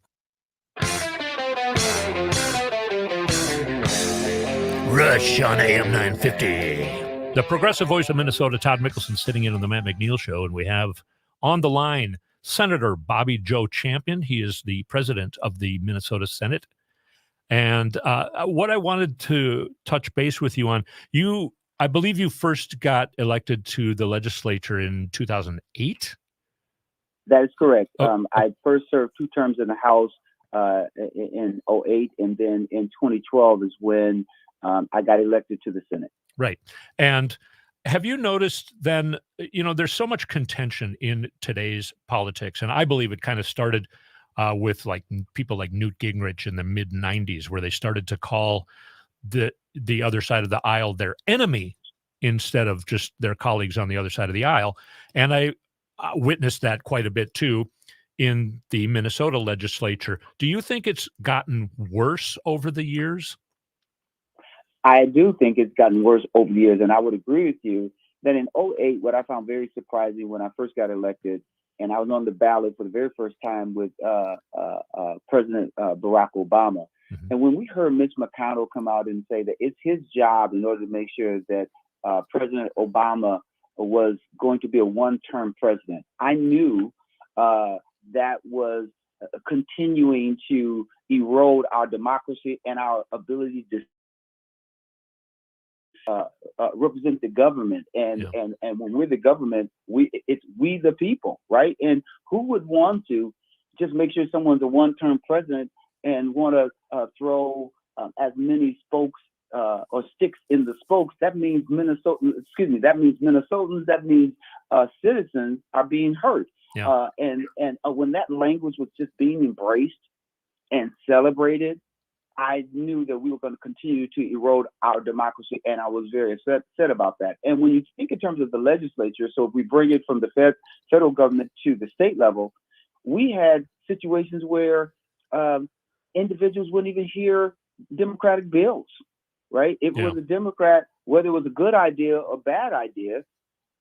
Rush on AM 950. The progressive voice of Minnesota, Todd Mikkelson, sitting in on the Matt McNeil Show, and we have on the line Senator Bobby Joe Champion. He is the president of the Minnesota Senate. And what I wanted to touch base with you on, I believe you first got elected to the legislature in 2008? That is correct. I first served 2 terms in the House in '08, and then in 2012 is when I got elected to the Senate. Right. And have you noticed then, there's so much contention in today's politics, and I believe it kind of started with like people like Newt Gingrich in the mid 90s, where they started to call the other side of the aisle their enemy instead of just their colleagues on the other side of the aisle. And I witnessed that quite a bit too in the Minnesota legislature. Do you think it's gotten worse over the years? I do think it's gotten worse over the years, and I would agree with you that in '08, what I found very surprising when I first got elected, and I was on the ballot for the very first time with President Barack Obama. Mm-hmm. And when we heard Mitch McConnell come out and say that it's his job in order to make sure that President Obama was going to be a one-term president, I knew that was continuing to erode our democracy and our ability to represent the government. And when we're the government, it's we the people, right? And who would want to just make sure someone's a one-term president and want to throw as many spokes or sticks in the spokes? That means Minnesotans, that means citizens are being hurt. Yeah. And when that language was just being embraced and celebrated, I knew that we were going to continue to erode our democracy, and I was very upset about that. And when you think in terms of the legislature, so if we bring it from the federal government to the state level, we had situations where individuals wouldn't even hear Democratic bills, right? It was a Democrat, whether it was a good idea or bad idea,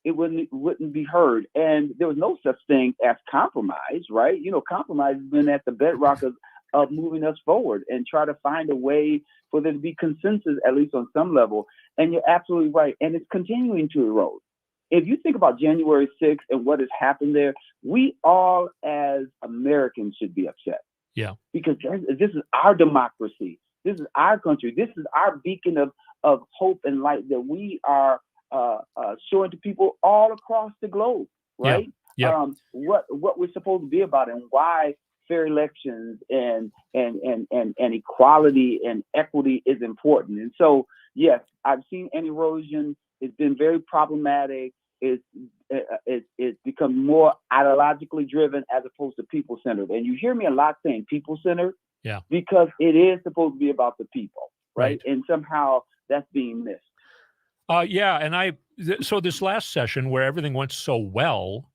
it wouldn't be heard. And there was no such thing as compromise, right? Compromise has been at the bedrock of moving us forward and try to find a way for there to be consensus, at least on some level. And you're absolutely right. And it's continuing to erode. If you think about January 6th and what has happened there, we all as Americans should be upset. Yeah. Because this is our democracy. This is our country. This is our beacon of hope and light that we are showing to people all across the globe, right? Yeah. What we're supposed to be about and why fair elections and equality and equity is important. And so, yes, I've seen an erosion. It's been very problematic. It's become more ideologically driven as opposed to people-centered. And you hear me a lot saying people-centered, because it is supposed to be about the people, right? And somehow that's being missed. So this last session where everything went so well,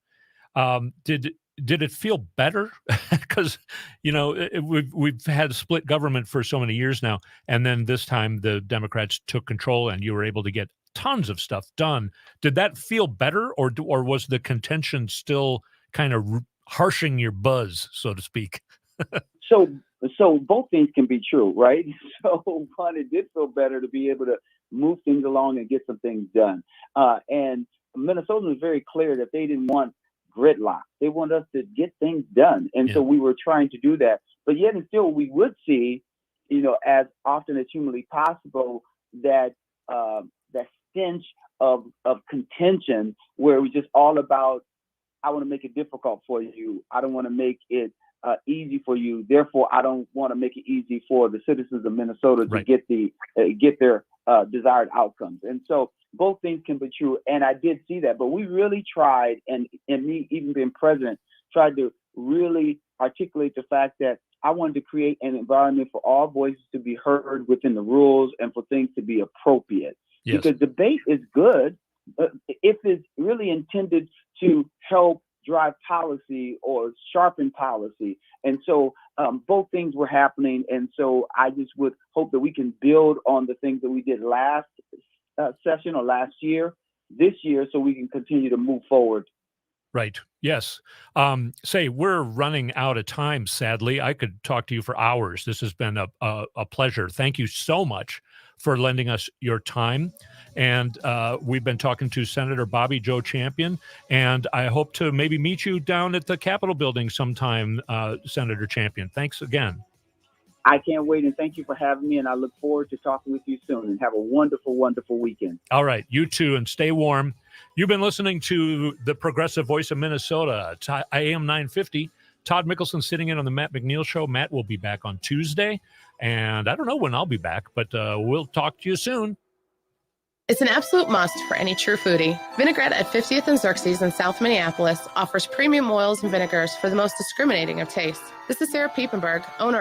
did it feel better? Because, we've had a split government for so many years now. And then this time the Democrats took control and you were able to get tons of stuff done. Did that feel better or was the contention still kind of harshing your buzz, so to speak? So both things can be true, right? So one, it did feel better to be able to move things along and get some things done. And Minnesota was very clear that they didn't want gridlock. They want us to get things done. And so we were trying to do that. But yet and still we would see, as often as humanly possible, that that stench of contention where it was just all about, I want to make it difficult for you. I don't want to make it easy for you. Therefore, I don't want to make it easy for the citizens of Minnesota to get their desired outcomes. And so both things can be true. And I did see that, but we really tried, and me even being president, tried to really articulate the fact that I wanted to create an environment for all voices to be heard within the rules and for things to be appropriate. Yes. Because debate is good if it's really intended to help drive policy or sharpen policy. And so both things were happening. And so I just would hope that we can build on the things that we did last session or last year, this year, so we can continue to move forward. Right. Yes. We're running out of time, sadly. I could talk to you for hours. This has been a pleasure. Thank you so much for lending us your time. And we've been talking to Senator Bobby Joe Champion, and I hope to maybe meet you down at the Capitol building sometime, Senator Champion. Thanks again. I can't wait, and thank you for having me, and I look forward to talking with you soon, and have a wonderful, wonderful weekend. All right. You too, and stay warm. You've been listening to the Progressive Voice of Minnesota. It's AM 950, Todd Mikkelson sitting in on the Matt McNeil Show. Matt will be back on Tuesday, and I don't know when I'll be back, but we'll talk to you soon. It's an absolute must for any true foodie. Vinaigrette at 50th and Xerxes in South Minneapolis offers premium oils and vinegars for the most discriminating of tastes. This is Sarah Piepenberg, owner